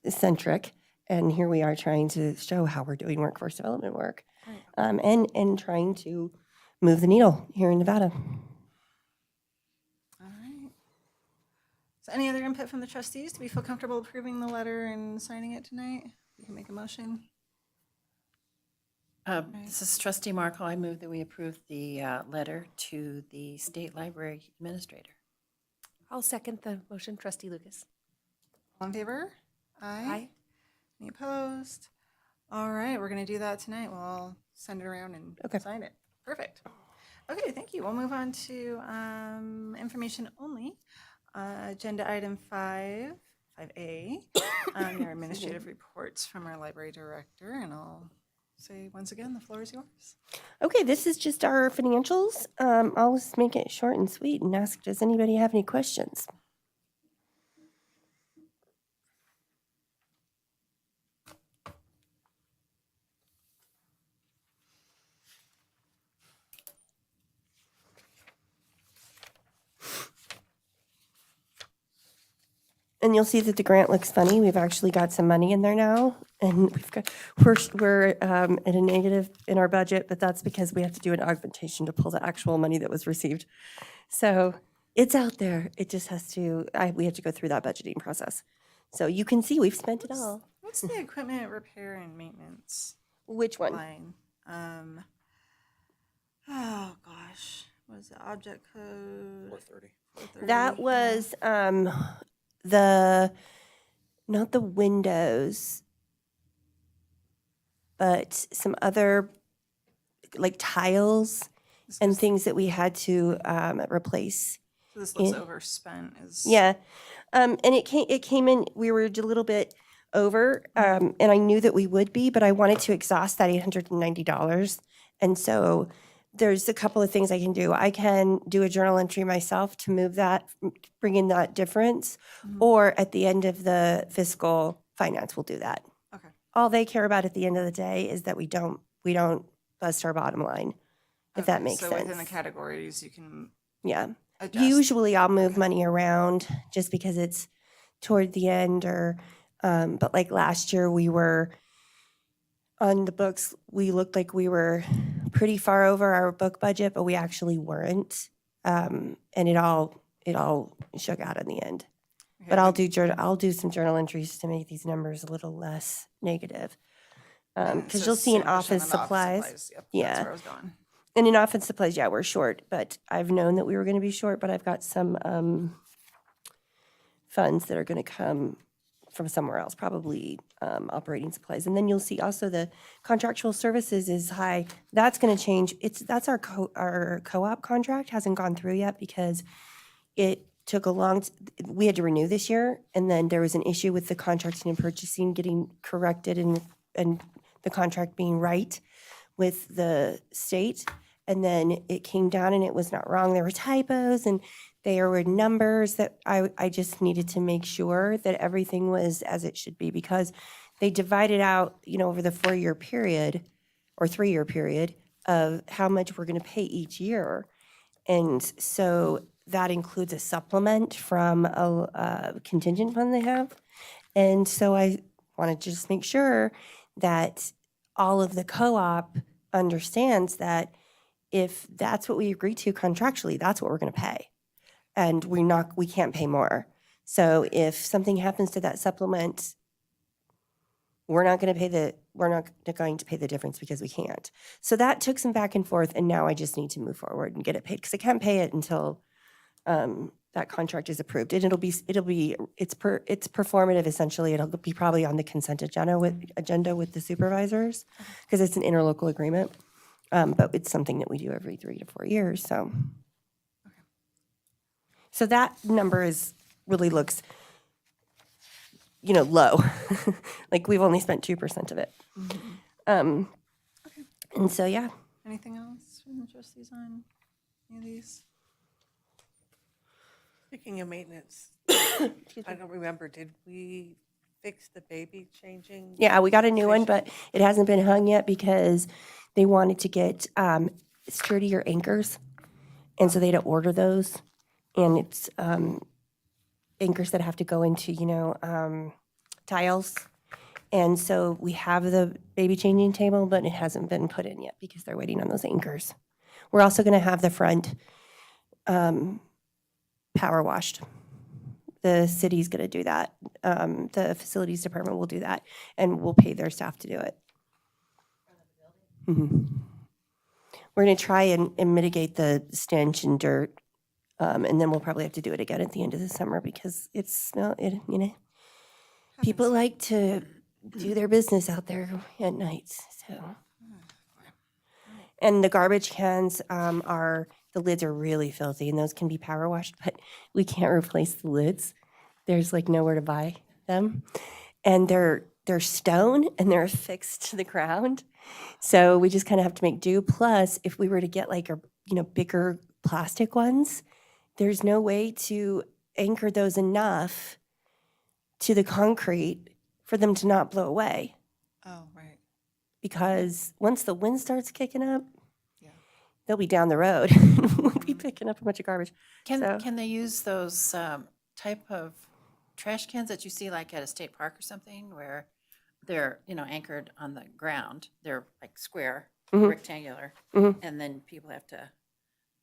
centric. And here we are trying to show how we're doing workforce development work, and trying to move the needle here in Nevada. All right. So any other input from the trustees? Do we feel comfortable approving the letter and signing it tonight? You can make a motion. This is Trustee Markle. I move that we approve the letter to the State Library Administrator. I'll second the motion, Trustee Lucas. All in favor? Aye. Any opposed? All right, we're going to do that tonight. We'll send it around and Okay. sign it. Perfect. Okay, thank you. We'll move on to information only. Agenda item 5A, our administrative reports from our library director. And I'll say once again, the floor is yours. Okay, this is just our financials. I'll just make it short and sweet and ask, does anybody have any questions? And you'll see that the grant looks funny. We've actually got some money in there now, and we're at a negative in our budget, but that's because we have to do an augmentation to pull the actual money that was received. So it's out there. It just has to. We have to go through that budgeting process. So you can see we've spent it all. What's the equipment repair and maintenance Which one? line? Oh gosh, what is the object code? 430. 430. That was not the windows, but some other like tiles and things that we had to replace. So this looks overspent. Yeah, and it came in. We were a little bit over, and I knew that we would be, but I wanted to exhaust that $890, and so there's a couple of things I can do. I can do a journal entry myself to move that, bring in that difference, or at the end of the fiscal, finance will do that. Okay. All they care about at the end of the day is that we don't bust our bottom line, if that Okay, makes so sense. within the categories, you can Yeah. adjust. Usually I'll move money around just because it's toward the end but like last year we were on the books, we looked like we were pretty far over our book budget, but we actually weren't. And it all shook out in the end. Okay, But I'll do some journal entries to make these numbers a little less negative. Because so you'll see in 7% office on the supplies. Yep, Yeah. That's where I was going. And in office supplies, yeah, we're short, but I've known that we were going to be short, but I've got some funds that are going to come from somewhere else, probably operating supplies. And then you'll see also the contractual services is high. That's going to change. That's our co-op contract hasn't gone through yet because it took we had to renew this year, and then there was an issue with the contracting and purchasing getting corrected and the contract being right with the state. And then it came down and it was not wrong. There were typos and there were numbers that I just needed to make sure that everything was as it should be, because they divided out, over the 4-year period or 3-year period of how much we're going to pay each year. And so that includes a supplement from a contingent fund they have. And so I wanted to just make sure that all of the co-op understands that if that's what we agree to contractually, that's what we're going to pay. And we can't pay more. So if something happens to that supplement, we're not going to pay the difference because we can't. So that took some back and forth, and now I just need to move forward and get it paid because I can't pay it until that contract is approved. And it's performative essentially. It'll be probably on the consent agenda with the supervisors because it's an interlocal agreement. But it's something that we do every 3 to 4 years. So that number really looks, low. Like we've only spent 2% of it. And so, yeah. Anything else from the trustees on any of these? Speaking of maintenance, I don't remember, did we fix the baby changing? Yeah, we got a new one, but it hasn't been hung yet because they wanted to get sturdier anchors. And so they had to order those. And it's anchors that have to go into, tiles. And so we have the baby changing table, but it hasn't been put in yet because they're waiting on those anchors. We're also going to have the front power washed. The city's going to do that. The facilities department will do that, and we'll pay their staff to do it. Mhm. We're going to try and mitigate the stench and dirt, and then we'll probably have to do it again at the end of the summer because people like to do their business out there at night. So, and the garbage cans the lids are really filthy, and those can be power washed, but we can't replace the lids. There's nowhere to buy them, and they're stone and they're affixed to the ground. So we just kind of have to make do. Plus, if we were to get bigger plastic ones, there's no way to anchor those enough to the concrete for them to not blow away. Oh, right. Because once the wind starts kicking up, Yeah. they'll be down the road. We'll be picking up a bunch of garbage. So- Can they use those type of trash cans that you see like at a state park or something where they're, anchored on the ground? They're like square, Mhm. rectangular, Mhm. and then people have to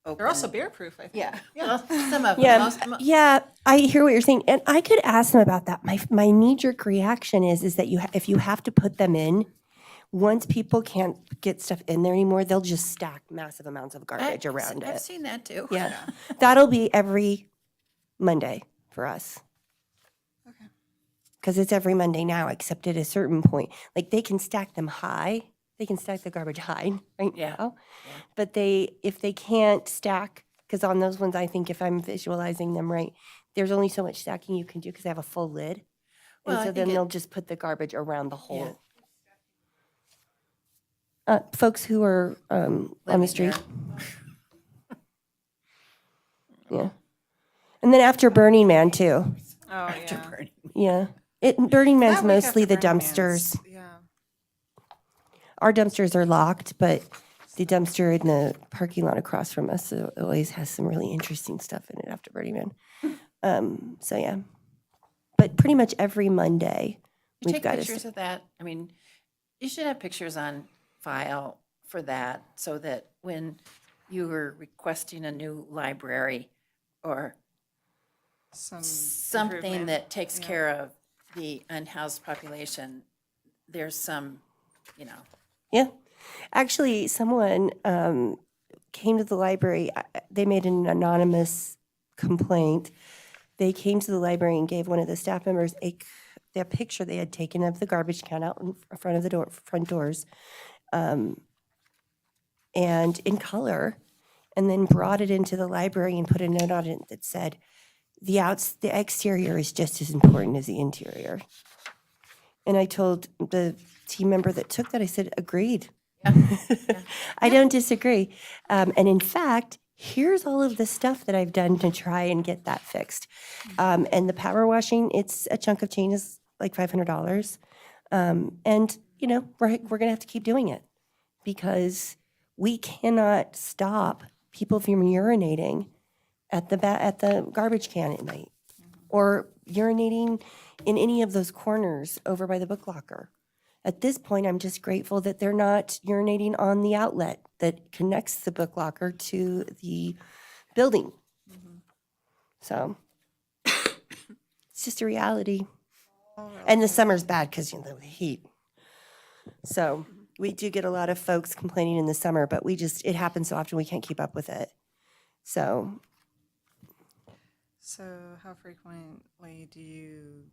open. They're also beer proof, I think. Yeah. Yeah. Some of them. Yeah, yeah, I hear what you're saying, and I could ask them about that. My knee-jerk reaction is that if you have to put them in, once people can't get stuff in there anymore, they'll just stack massive amounts of garbage around I've it. seen that too. Yeah, that'll be every Monday for us. Okay. Because it's every Monday now, except at a certain point. Like, they can stack them high. They can stack the garbage high right Yeah. now. But if they can't stack, because on those ones, I think if I'm visualizing them right, there's only so much stacking you can do because they have a full lid. Well, And I so think then it- they'll just put the garbage around the Yeah. hole. Folks who are on the Living street. there. Yeah. And then after Burning Man, too. Oh, After yeah. burning. Yeah. Burning Man's That week mostly after the Burning Man's- dumpsters. Yeah. Our dumpsters are locked, but the dumpster in the parking lot across from us always has some really interesting stuff in it after Burning Man. So, yeah. But pretty much every Monday, You we've take got pictures of that? I mean, you should have pictures on file for that so that when you were requesting a new library or something improvement. that takes Yeah. care of the unhoused population, there's some, Yeah. Actually, someone came to the library. They made an anonymous complaint. They came to the library and gave one of the staff members a picture they had taken of the garbage can out in front of the front doors, and in color, and then brought it into the library and put a note on it that said, the exterior is just as important as the interior. And I told the team member that took that, I said, agreed. I don't disagree. And in fact, here's all of the stuff that I've done to try and get that fixed. And the power washing, it's a chunk of change, is like $500. And, we're going to have to keep doing it because we cannot stop people from urinating at the garbage can at night, or urinating in any of those corners over by the book locker. At this point, I'm just grateful that they're not urinating on the outlet that connects the book locker to the building. So it's just a reality. And the summer's bad because, the heat. So we do get a lot of folks complaining in the summer, but it happens so often we can't keep up with it. So So how frequently do you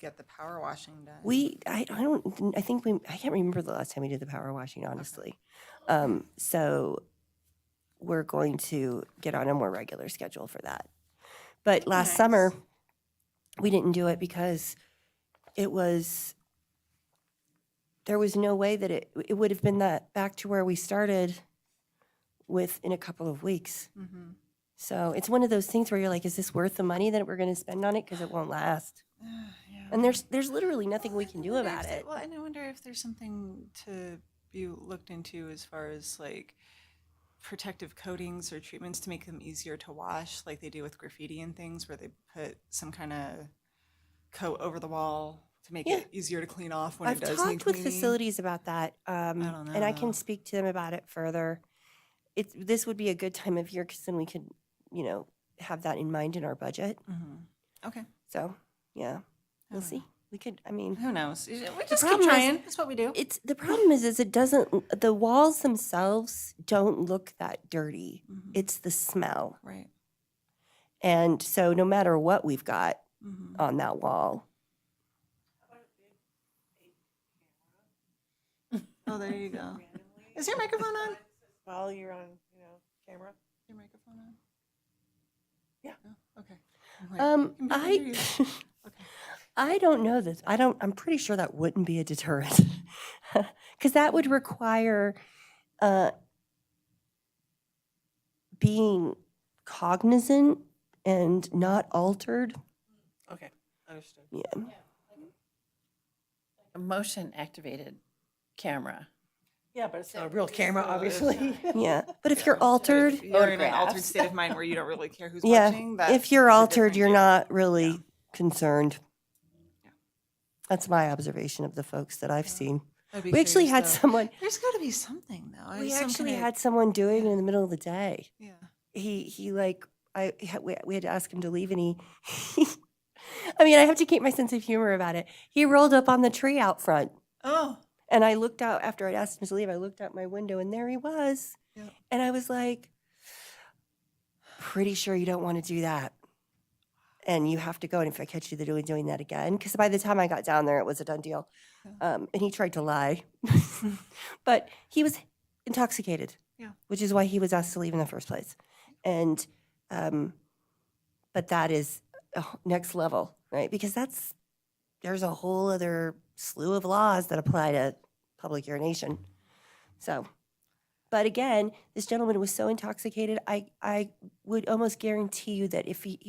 get the power washing done? I can't remember the last time we did the power washing, honestly. So we're going to get on a more regular schedule for that. But last summer, we didn't do it because there was no way that it would have been that back to where we started in a couple of weeks. So it's one of those things where you're like, is this worth the money that we're going to spend on it? Because it won't last. And there's literally nothing we can do about it. Well, and I wonder if there's something to be looked into as far as like protective coatings or treatments to make them easier to wash, like they do with graffiti and things, where they put some kind of coat over the wall to make it easier to clean off when I've it does need talked with cleaning. facilities about that, don't and I know. can speak to them about it further. This would be a good time of year because then we could, have that in mind in our budget. Okay. So, yeah, we'll see. We could, Who knows? We just keep problem is- trying. That's what we do. the problem is it doesn't, the walls themselves don't look that dirty. It's the smell. Right. And so no matter what we've got on that wall, Oh, there you go. Is your microphone on? While you're on, camera. Is your microphone on? Yeah. Oh, okay. I'm like, can I hear you. Okay. I don't know this. I'm pretty sure that wouldn't be a deterrent. Because that would require being cognizant and not altered. Okay, understood. Yeah. A motion activated camera. Yeah, but it's not a real camera, obviously. Yeah. But if you're altered, If you're in an altered Photographs. state of mind where you don't really care who's yeah. watching. If you're is a altered, different you're deal. not really concerned. That's my observation of the folks that I've seen. I'd be We actually curious, had though. someone. There's got to be something though. We Some actually kinda- had someone doing it in the middle of the day. Yeah. He like we had to ask him to leave, and he I have to keep my sense of humor about it. He rolled up on the tree out front, Oh. and I looked out after I'd asked him to leave. I looked out my window, and there he was. Yeah. And I was like, pretty sure you don't want to do that. And you have to go. And if I catch you doing that again, because by the time I got down there, it was a done deal. And he tried to lie, but he was intoxicated. Yeah. Which is why he was asked to leave in the first place. And, but that is next level, right? Because there's a whole other slew of laws that apply to public urination. So, but again, this gentleman was so intoxicated, I would almost guarantee you that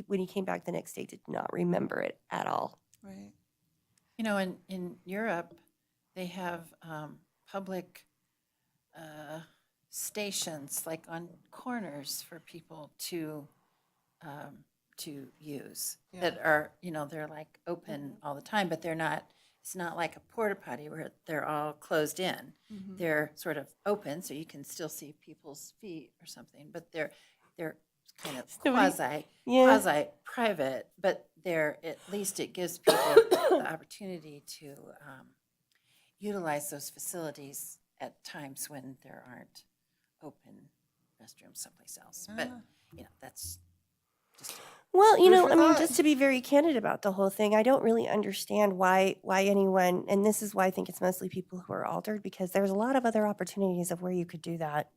when he came back the next day, did not remember it at all. Right. In Europe, they have public stations like on corners for people to use that are, they're like open all the time, but they're not. It's not like a porta potty where they're all closed in. They're sort of open, so you can still see people's feet or something, but they're kind of quasi private, but at least it gives people the opportunity to utilize those facilities at times when there aren't open restrooms someplace else. But that's just Well, for thought. just to be very candid about the whole thing, I don't really understand why anyone, and this is why I think it's mostly people who are altered, because there's a lot of other opportunities of where you could do that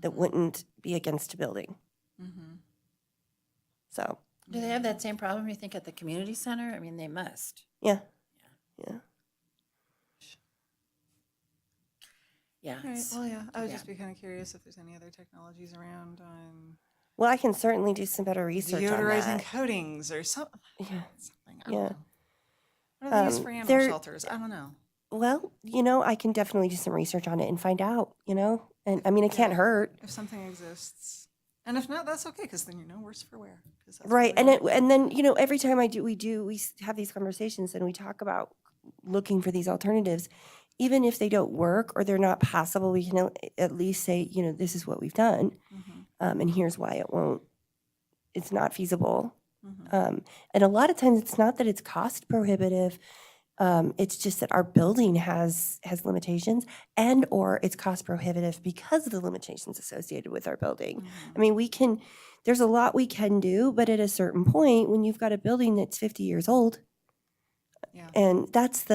that wouldn't be against a building. So, Do they have that same problem, you think, at the community center? I mean, they must. yeah. Yeah. Right. it's- Well, yeah. I would bad. just be kind of curious if there's any other technologies around on Well, I can certainly do some better research on deodorizing that. coatings or something. Yeah. Something. I Yeah. don't know. What are they used for animal there- shelters? I don't know. Well, I can definitely do some research on it and find out, and I mean, it can't hurt. If something exists. And if not, that's okay, because then you know worse for wear. 'Cause that's Right, really and what- and then, you know, every time we have these conversations and we talk about looking for these alternatives, even if they don't work or they're not possible, we can at least say, you know, this is what we've done, Mhm, and here's why it's not feasible. mhm. And a lot of times it's not that it's cost prohibitive, it's just that our building has limitations and or it's cost prohibitive because of the limitations associated with our building. I mean, there's a lot we can do, but at a certain point, when you've got a building that's 50 years old, Yeah. and that's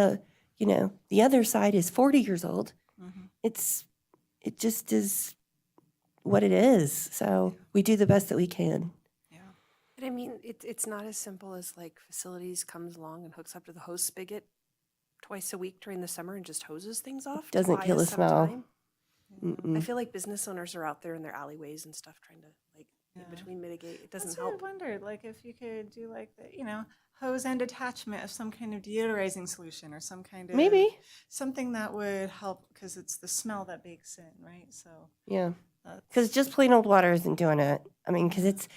you know, the other side is 40 years old, Mhm. it just is what it is. So we do the best that we can. Yeah. And I mean, it's not as simple as like facilities comes along and hooks up to the hose spigot twice a week during the summer and just hoses things off. to Doesn't buy kill us the some smell. time. I Mm-mm. feel like business owners are out there in their alleyways and stuff trying to like in Yeah. between mitigate. It doesn't That's what I help. wondered, like if you could do like the, hose end attachment of some kind of deodorizing solution or some kind of Maybe. something that would help because it's the smell that bakes in, right? So Yeah. that's, Because just plain old water isn't doing it. I mean, because it's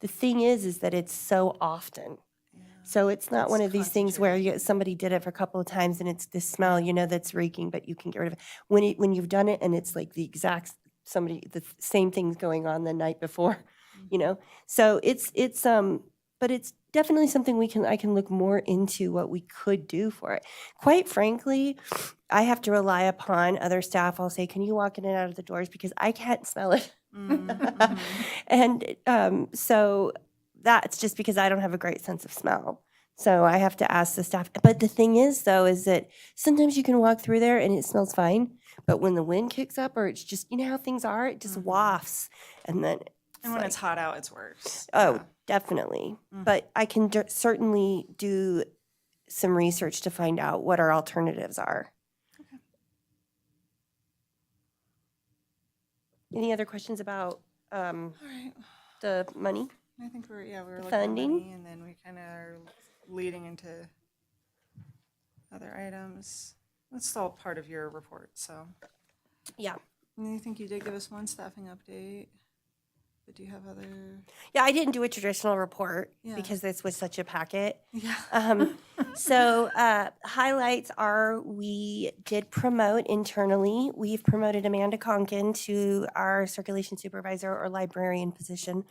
the thing is that it's so often. yeah. So it's not one It's of these things where concentrated. somebody did it for a couple of times and it's this smell, you know, that's reeking, but you can get rid of it. When you've done it and it's like the same thing's going on the night before, you know. So but it's definitely something I can look more into what we could do for it. Quite frankly, I have to rely upon other staff. I'll say, can you walk in and out of the doors because I can't smell it. Mhm. And so that's just because I don't have a great sense of smell. So I have to ask the staff. But the thing is, though, is that sometimes you can walk through there and it smells fine. But when the wind kicks up or it's just, you know how things are, it just wafts. And then And when it's hot out, it's worse. oh, Yeah. definitely. Mhm. But I can certainly do some research to find out what our alternatives are. Any other questions about All right. the money? I think we were looking Funding? at money, and then we kind of are leading into other items. That's all part of your report, so. Yeah. And I think you did give us one staffing update, but do you have other? Yeah, I didn't do a traditional report Yeah. because this was such a packet. Yeah. So highlights are we did promote internally. We've promoted Amanda Conkin to our circulation supervisor or librarian position.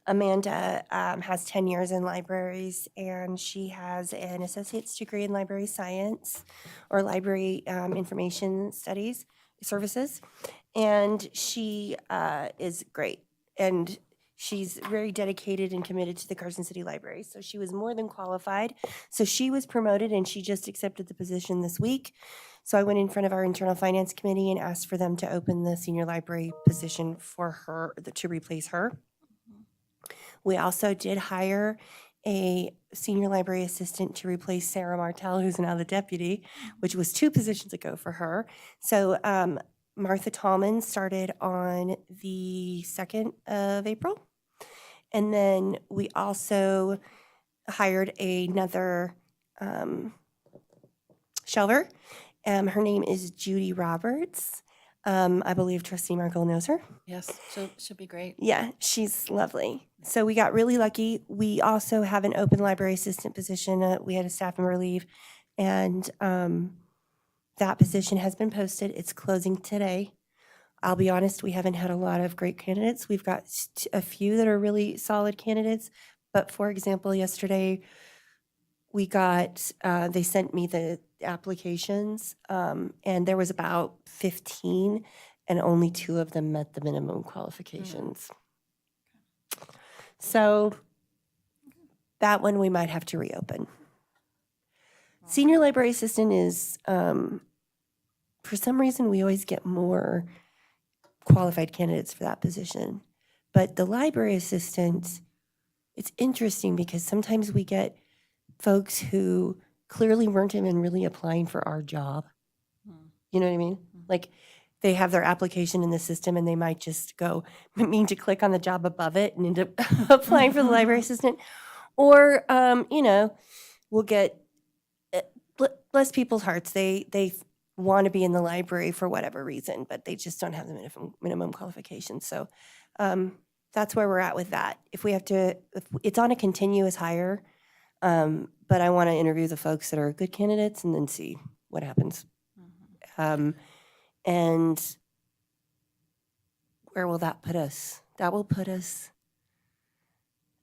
Amanda has 10 years in libraries and she has an associate's degree in library science or library information studies services. And she is great. And she's very dedicated and committed to the Carson City Library. So she was more than qualified. So she was promoted and she just accepted the position this week. So I went in front of our internal finance committee and asked for them to open the senior library position for her, to replace her. We also did hire a senior library assistant to replace Sarah Martell, who's now the deputy, which was 2 positions ago for her. So Martha Tallman started on the 2nd of April. And then we also hired another shelver. Her name is Judy Roberts. I believe Trustee Markle knows her. Yes, she'll be great. Yeah, she's lovely. So we got really lucky. We also have an open library assistant position. We had a staff member leave, and that position has been posted. It's closing today. I'll be honest, we haven't had a lot of great candidates. We've got a few that are really solid candidates. But for example, yesterday we got, they sent me the applications, and there was about 15, and only 2 of them met the minimum qualifications. So that one we might have to reopen. Senior library assistant is, for some reason, we always get more qualified candidates for that position. But the library assistant, it's interesting because sometimes we get folks who clearly weren't even really applying for our job. You know what I mean? Like they have their application in the system and they might just mean to click on the job above it and end up applying for the library assistant. Or, we'll get, bless people's hearts, they want to be in the library for whatever reason, but they just don't have the minimum qualifications. So that's where we're at with that. If we have to, if it's on a continuous hire, but I want to interview the folks that are good candidates and then see what happens. And where will that put us? That will put us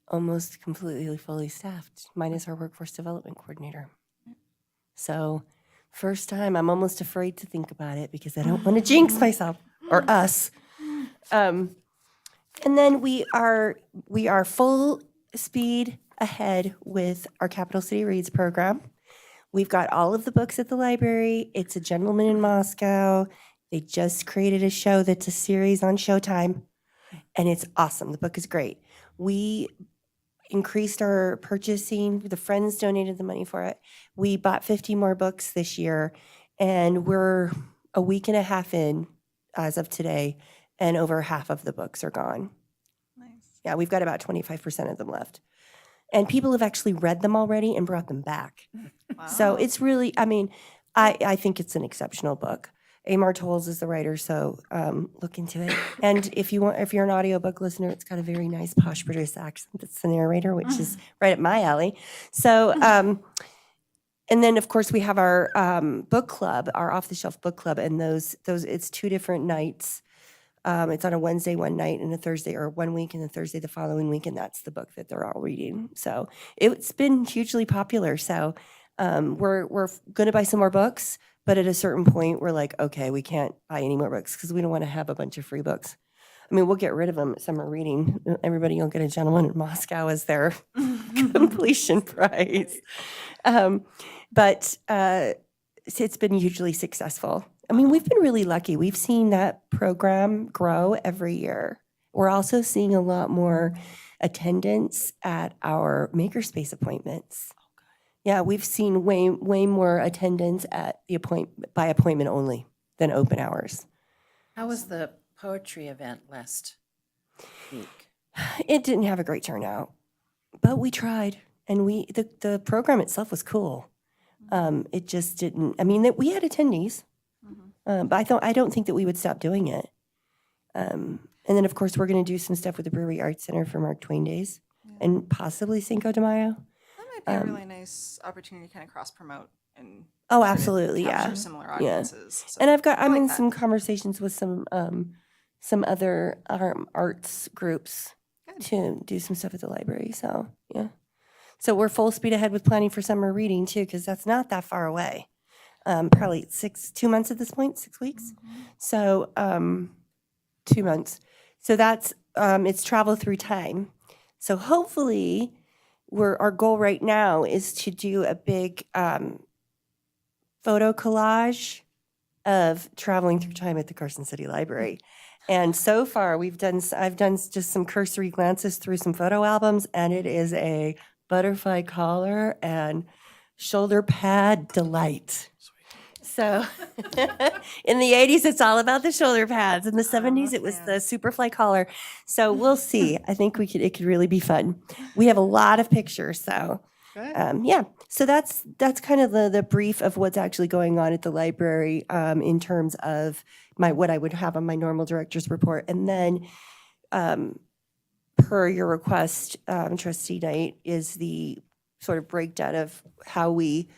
almost completely fully staffed, minus our workforce development coordinator. So, first time, I'm almost afraid to think about it because I don't want to jinx myself or us. And then we are full speed ahead with our Capital City Reads program. We've got all of the books at the library. It's a gentleman in Moscow. They just created a show that's a series on Showtime, and it's awesome. The book is great. We increased our purchasing. The Friends donated the money for it. We bought 50 more books this year, and we're a week and a half in as of today, and over half of the books are gone. Nice. Yeah, we've got about 25% of them left. And people have actually read them already and brought them back. So Wow. it's really, I mean, I think it's an exceptional book. Amar Tolles is the writer, so look into it. And if you're an audiobook listener, it's got a very nice posh British accent that's the narrator, which is right up my alley. So, and then of course we have our book club, our off-the-shelf book club, and those it's 2 different nights. It's on a Wednesday one night and a Thursday, or one week and a Thursday the following week, and that's the book that they're all reading. So it's been hugely popular. So we're going to buy some more books, but at a certain point, we're like, okay, we can't buy any more books because we don't want to have a bunch of free books. I mean, we'll get rid of them at summer reading. Everybody will get a Gentleman in Moscow as their completion prize. But it's been hugely successful. I mean, we've been really lucky. We've seen that program grow every year. We're also seeing a lot more attendance at our makerspace appointments. Yeah, we've seen way more attendance at the by appointment only than open hours. How was the poetry event last week? It didn't have a great turnout, but we tried, and the program itself was cool. It just didn't. I mean, we had attendees, but I don't think that we would stop doing it. And then, of course, we're going to do some stuff with the Brewery Arts Center for Mark Twain Days, and possibly Cinco de Mayo. That might be a really nice opportunity to kind of cross promote and Oh, try to absolutely, capture yeah. similar audiences. So And I I'm like in that. some conversations with some other arts groups Good. to do some stuff at the library. So yeah, so we're full speed ahead with planning for summer reading too, because that's not that far away. Probably 2 months at this point, 6 weeks. So 2 months. So that's it's travel through time. So hopefully, our goal right now is to do a big photo collage of traveling through time at the Carson City Library. And so far, I've done just some cursory glances through some photo albums, and it is a butterfly collar and shoulder pad delight. So in the 80s, it's all about the shoulder pads. In the 70s, it was the Superfly collar. So we'll see. I think it could really be fun. We have a lot of pictures, so Good. yeah. So that's kind of the brief of what's actually going on at the library in terms of what I would have on my normal director's report. And then per your request, Trustee Knight, is the sort of breakdown of how we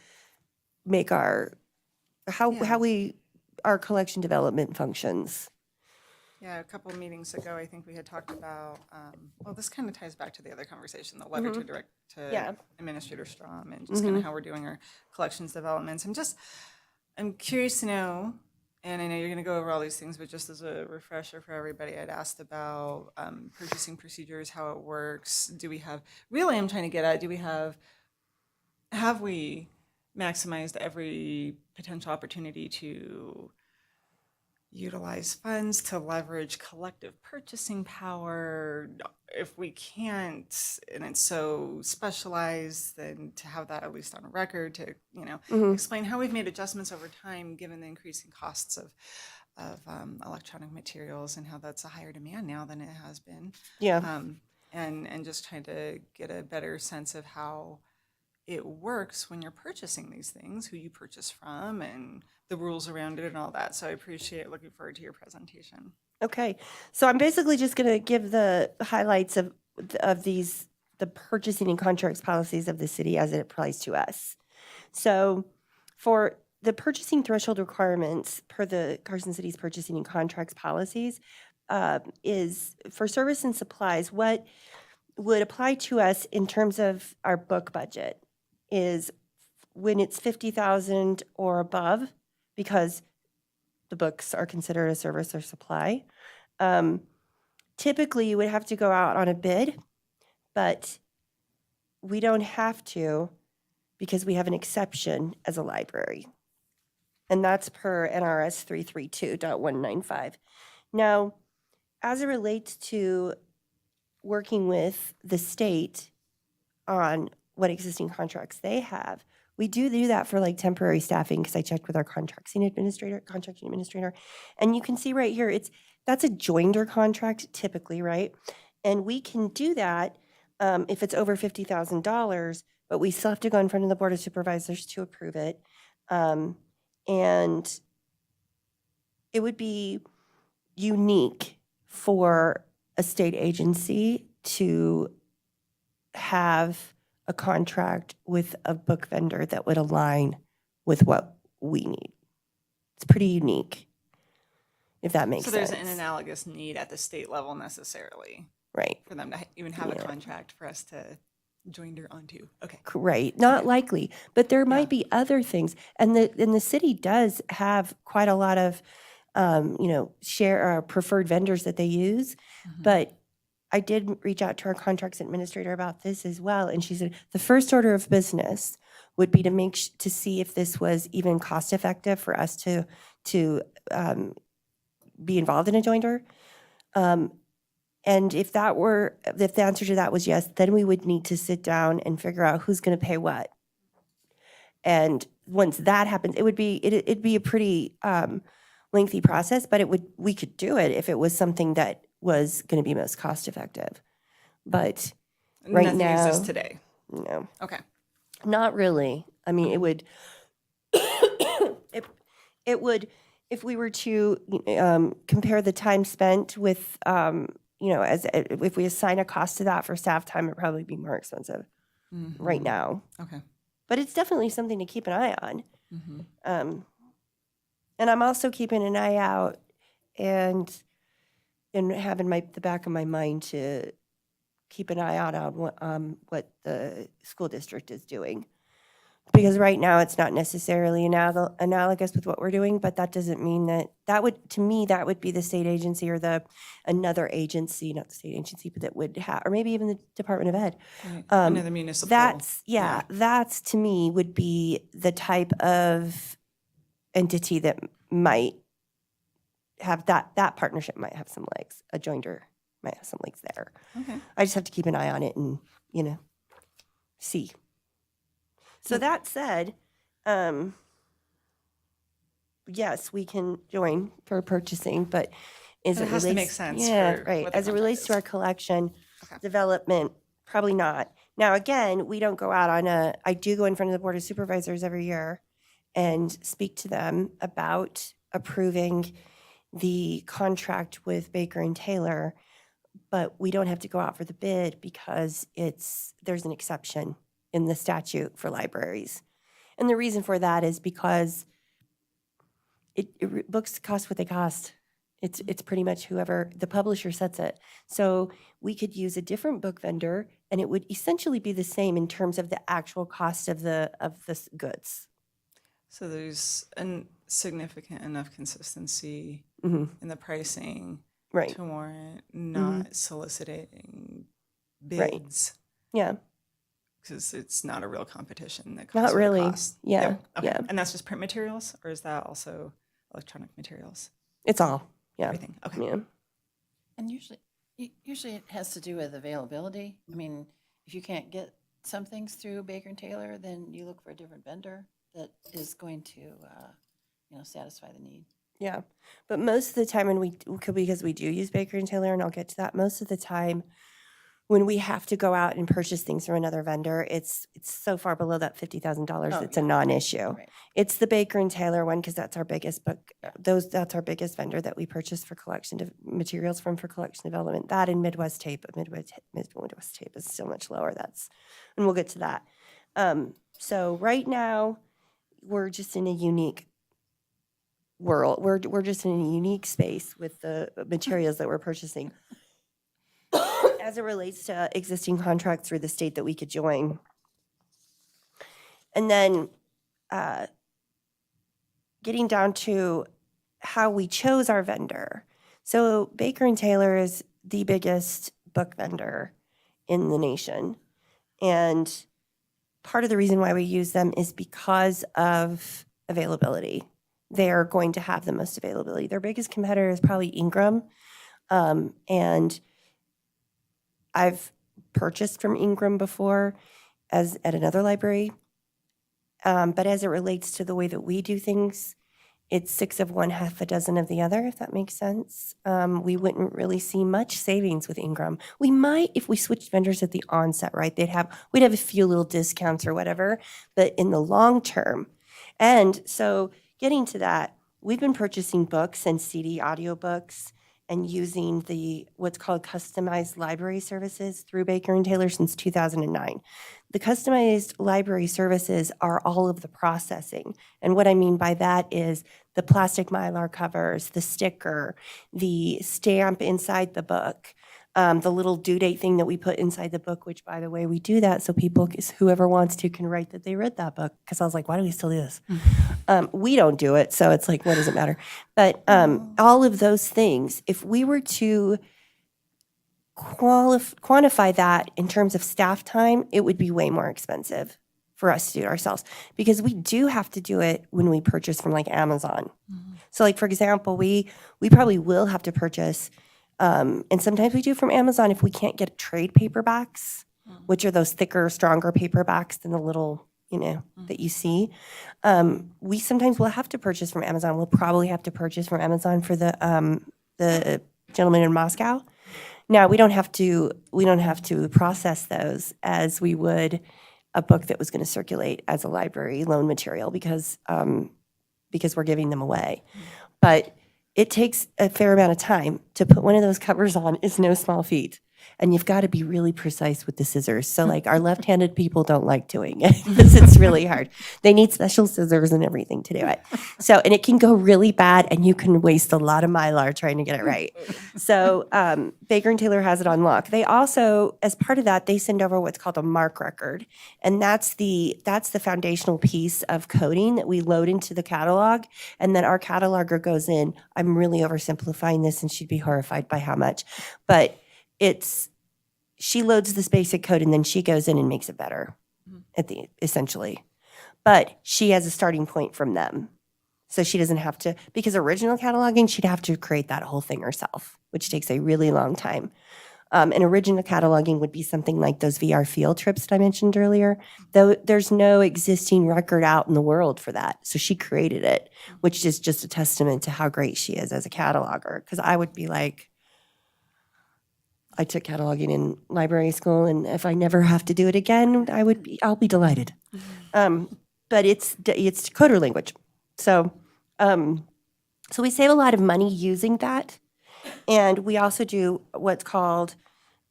make our collection development functions. Yeah, a couple of meetings ago, I think we had talked about, well, this kind of ties back to the other conversation, the letter to Administrator Strom, and just kind of how we're doing our collections developments. I'm curious to know, and I know you're going to go over all these things, but just as a refresher for everybody, I'd asked about purchasing procedures, how it works. I'm trying to get at, have we maximized every potential opportunity to utilize funds to leverage collective purchasing power? If we can't, and it's so specialized, then to have that at least on a record to, explain how we've made adjustments over time, given the increasing costs of electronic materials, and how that's a higher demand now than it has been. Yeah. And just trying to get a better sense of how it works when you're purchasing these things, who you purchase from, and the rules around it and all that. So I appreciate looking forward to your presentation. Okay, so I'm basically just going to give the highlights of these, the purchasing and contracts policies of the city as it applies to us. So for the purchasing threshold requirements per the Carson City's purchasing and contracts policies, is for service and supplies, what would apply to us in terms of our book budget is when it's 50,000 or above, because the books are considered a service or supply. Typically, you would have to go out on a bid, but we don't have to because we have an exception as a library. And that's per NRS 332.195. Now, as it relates to working with the state on what existing contracts they have, we do that for like temporary staffing, because I checked with our contracting administrator, and you can see right here, that's a joinder contract typically, right? And we can do that if it's over $50,000, but we still have to go in front of the Board of Supervisors to approve it. And it would be unique for a state agency to have a contract with a book vendor that would align with what we need. It's pretty unique, if that makes So sense. there's an analogous need at the state level necessarily Right, for them to even have a Yeah. contract for us to joinder onto. Okay. right. Not likely, but there Yeah. might be other things. And the city does have quite a lot of, share preferred vendors that they use. Mhm. But I did reach out to our contracts administrator about this as well, and she said the first order of business would be to to see if this was even cost effective for us to be involved in a joinder. And if the answer to that was yes, then we would need to sit down and figure out who's going to pay what. And once that happens, it'd be a pretty lengthy process, but we could do it if it was something that was going to be most cost effective. But right Nothing now, exists today. no, Okay. not really. I mean, it would, it would, if we were to compare the time spent with, if we assign a cost to that for staff time, it'd probably be more expensive right Mhm. now. Okay. But it's definitely something to keep an eye on. Mhm. And I'm also keeping an eye out and having the back of my mind to keep an eye out on what the school district is doing. Because right now, it's not necessarily analogous with what we're doing, but that doesn't mean that would be the state agency or another agency, not the state agency, but that would have, or maybe even the Department of Ed. Right. Another municipal. That's to me would be the type of entity that might have that partnership might have some legs. A joinder might have some legs there. Okay. I just have to keep an eye on it and, see. So that said, yes, we can join for purchasing, but as It it has to relates, make sense yeah, for right. what the As it relates to contract our collection Okay. development, probably not. Now, again, we don't go out I do go in front of the Board of Supervisors every year and speak to them about approving the contract with Baker and Taylor, but we don't have to go out for the bid because there's an exception in the statute for libraries. And the reason for that is because books cost what they cost. It's pretty much whoever the publisher sets it. So we could use a different book vendor, and it would essentially be the same in terms of the actual cost of the goods. So there's a significant enough consistency Hmm. in the pricing Right. to warrant not soliciting Right. bids Yeah. because it's not a real competition that costs Not what it really. costs. Yeah. Yep. Okay. Yeah. And that's just print materials, or is that also electronic materials? It's all. Yeah. Everything. Okay. Yeah. And usually it has to do with availability. I mean, if you can't get some things through Baker and Taylor, then you look for a different vendor that is going to, satisfy the need. Yeah, but most of the time because we do use Baker and Taylor, and I'll get to that, most of the time when we have to go out and purchase things from another vendor, it's so far below that $50,000, Oh, it's a yeah. non-issue. Right. It's the Baker and Taylor one because that's our biggest book. That's our biggest vendor that we purchase for materials from for collection development. That and Midwest Tape, but Midwest Tape is so much lower. And we'll get to that. So right now, we're just in a unique world. We're just in a unique space with the materials that we're purchasing as it relates to existing contracts through the state that we could join. And then getting down to how we chose our vendor. So Baker and Taylor is the biggest book vendor in the nation. And part of the reason why we use them is because of availability. They are going to have the most availability. Their biggest competitor is probably Ingram. And I've purchased from Ingram before at another library. But as it relates to the way that we do things, it's 6 of one, half a dozen of the other, if that makes sense. We wouldn't really see much savings with Ingram. We might if we switched vendors at the onset, right? We'd have a few little discounts or whatever, but in the long term. And so getting to that, we've been purchasing books and CD audiobooks and using what's called customized library services through Baker and Taylor since 2009. The customized library services are all of the processing. And what I mean by that is the plastic Mylar covers, the sticker, the stamp inside the book, the little due date thing that we put inside the book, which, by the way, we do that so people, whoever wants to, can write that they read that book. Because I was like, why do we still do this? We don't do it, so it's like, what does it matter? But all of those things, if we were to quantify that in terms of staff time, it would be way more expensive for us to do it ourselves because we do have to do it when we purchase from like Amazon. So like, for example, we probably will have to purchase, and sometimes we do from Amazon if we can't get trade paperbacks, which are those thicker, stronger paperbacks than the little, that you see. We sometimes will have to purchase from Amazon. We'll probably have to purchase from Amazon for the Gentleman in Moscow. Now, we don't have to process those as we would a book that was going to circulate as a library loan material because we're giving them away. But it takes a fair amount of time. To put one of those covers on is no small feat. And you've got to be really precise with the scissors. So like our left-handed people don't like doing it because it's really hard. They need special scissors and everything to do it. So, and it can go really bad and you can waste a lot of Mylar trying to get it right. So Baker and Taylor has it on lock. They also, as part of that, they send over what's called a MARC record. And that's the foundational piece of coding that we load into the catalog. And then our cataloger goes in. I'm really oversimplifying this and she'd be horrified by how much. But she loads this basic code and then she goes in and makes it better essentially. But she has a starting point from them. So she doesn't have to, because original cataloging, she'd have to create that whole thing herself, which takes a really long time. And original cataloging would be something like those VR field trips that I mentioned earlier. Though there's no existing record out in the world for that. So she created it, which is just a testament to how great she is as a cataloger. Because I would be like, I took cataloging in library school, and if I never have to do it again, I'll be delighted. But it's coder language, so we save a lot of money using that, and we also do what's called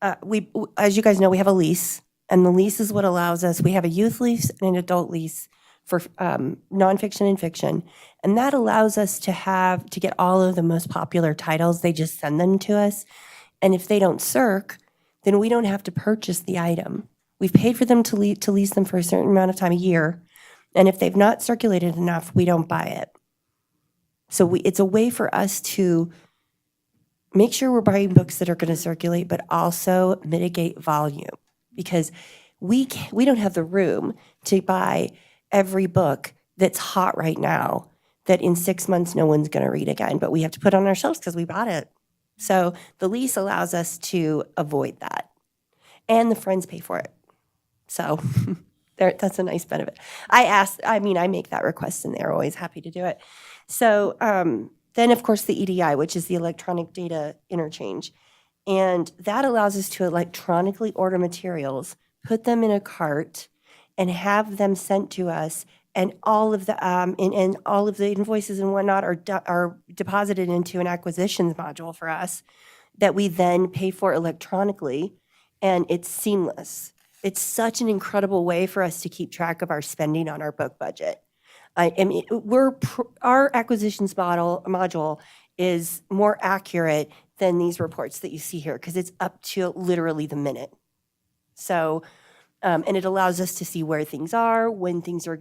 as you guys know, we have a lease, and the lease is what allows us. We have a youth lease and an adult lease for nonfiction and fiction, and that allows us to get all of the most popular titles. They just send them to us. And if they don't circ, then we don't have to purchase the item. We've paid for them to lease them for a certain amount of time a year. And if they've not circulated enough, we don't buy it. So it's a way for us to make sure we're buying books that are going to circulate, but also mitigate volume. Because we don't have the room to buy every book that's hot right now that in 6 months no one's going to read again. But we have to put on our shelves because we bought it. So the lease allows us to avoid that. And the friends pay for it. So that's a nice benefit. I make that request and they're always happy to do it. So then, of course, the EDI, which is the electronic data interchange. And that allows us to electronically order materials, put them in a cart, and have them sent to us. And all of the and all of the invoices and whatnot are deposited into an acquisitions module for us that we then pay for electronically, and it's seamless. It's such an incredible way for us to keep track of our spending on our book budget. I mean, our acquisitions module is more accurate than these reports that you see here because it's up to literally the minute. So, and it allows us to see where things are, when things are,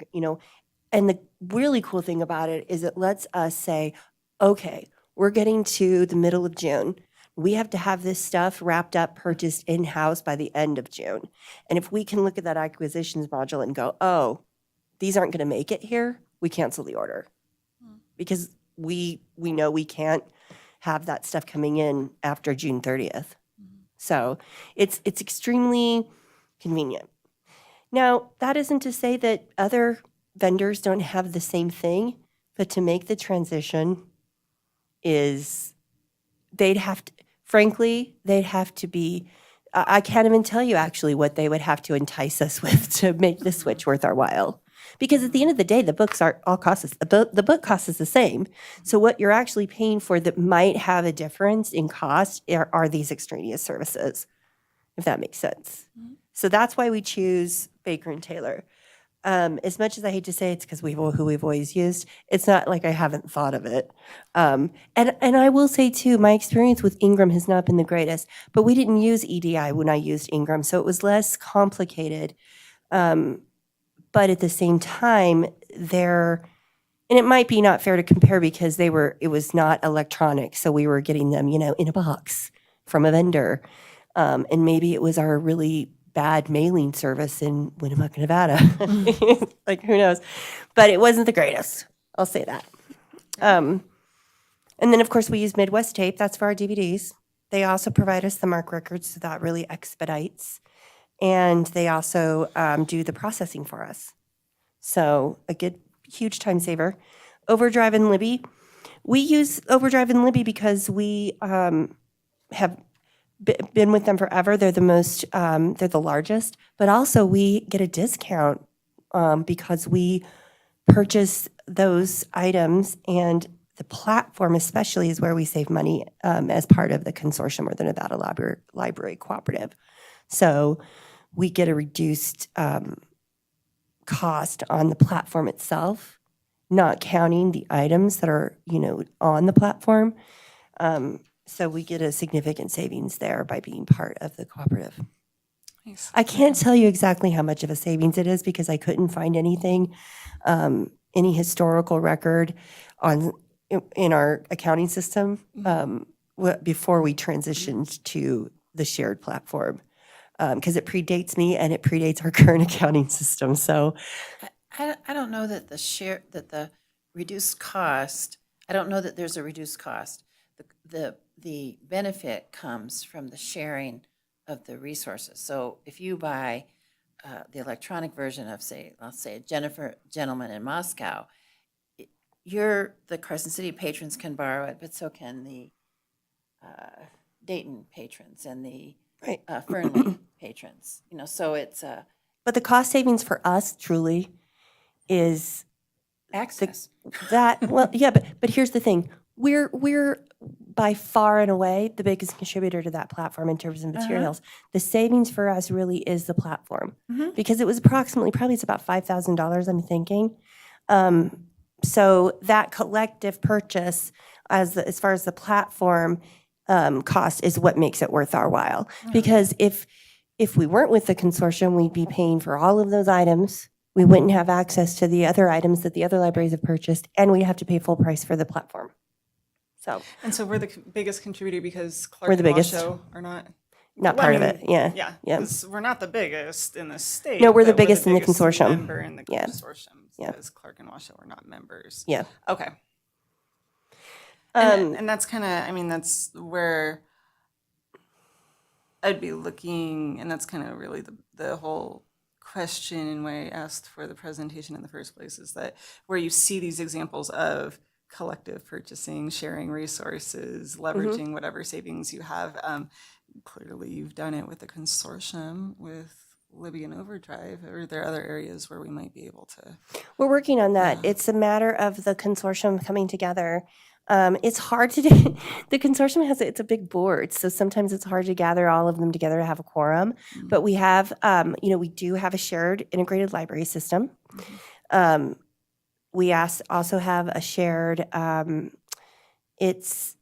and the really cool thing about it is it lets us say, okay, we're getting to the middle of June. We have to have this stuff wrapped up, purchased in-house by the end of June. And if we can look at that acquisitions module and go, oh, these aren't going to make it here, we cancel the order. Because we know we can't have that stuff coming in after June 30th. So it's extremely convenient. Now, that isn't to say that other vendors don't have the same thing, but to make the transition they'd have to be, I can't even tell you actually what they would have to entice us with to make the switch worth our while. Because at the end of the day, the books are all cost us, the book cost is the same. So what you're actually paying for that might have a difference in cost are these extraneous services, if that makes sense. So that's why we choose Baker and Taylor. As much as I hate to say it's because who we've always used, it's not like I haven't thought of it. And I will say too, my experience with Ingram has not been the greatest, but we didn't use EDI when I used Ingram, so it was less complicated. But at the same time, and it might be not fair to compare because it was not electronic, so we were getting them, in a box from a vendor. And maybe it was our really bad mailing service in Winnemucca, Nevada. Like, who knows? But it wasn't the greatest. I'll say that. And then, of course, we use Midwest Tape. That's for our DVDs. They also provide us the mark records, so that really expedites. And they also do the processing for us. So a huge time saver. Overdrive and Libby. We use Overdrive and Libby because we have been with them forever. They're they're the largest, but also we get a discount because we purchase those items, and the platform especially is where we save money as part of the consortium or the Nevada Library Cooperative. So we get a reduced cost on the platform itself, not counting the items that are, on the platform. So we get a significant savings there by being part of the cooperative. Nice. I can't tell you exactly how much of a savings it is because I couldn't find anything, any historical record in our accounting system before we transitioned to the shared platform. Because it predates me and it predates our current accounting system. So I don't know that the reduced cost, I don't know that there's a reduced cost. The benefit comes from the sharing of the resources. So if you buy the electronic version of, let's say, Jennifer Gentleman in Moscow, the Carson City patrons can borrow it, but so can the Dayton patrons and the Fernley patrons. So it's but the cost savings for us truly is access. well, yeah, but here's the thing. We're by far and away the biggest contributor to that platform in terms of materials. The savings for us really is the platform because it was probably it's about $5,000, I'm thinking. So that collective purchase as far as the platform cost is what makes it worth our while. Because if we weren't with the consortium, we'd be paying for all of those items. We wouldn't have access to the other items that the other libraries have purchased, and we have to pay full price for the platform. So we're the biggest contributor because Clark We're the and biggest. Washoe are not Part of it. Yeah. Yeah, Yeah. 'cause we're not the biggest in the state. No, we're the but biggest in the biggest consortium. Member in the Yeah. consortium, Yeah. because Clark and Washoe are not members. Yeah. Okay. Um, And that's kind of, that's where I'd be looking, and that's kind of really the whole question and why I asked for the presentation in the first place, is that where you see these examples of collective purchasing, sharing resources, leveraging whatever savings you have. Clearly, you've done it with the consortium with Libby and Overdrive. Are there other areas where we might be able to? We're working on that. It's a matter of the consortium coming together. It's hard to do. The consortium it's a big board, so sometimes it's hard to gather all of them together to have a quorum. But we have, we do have a shared integrated library system. We also have a shared, it's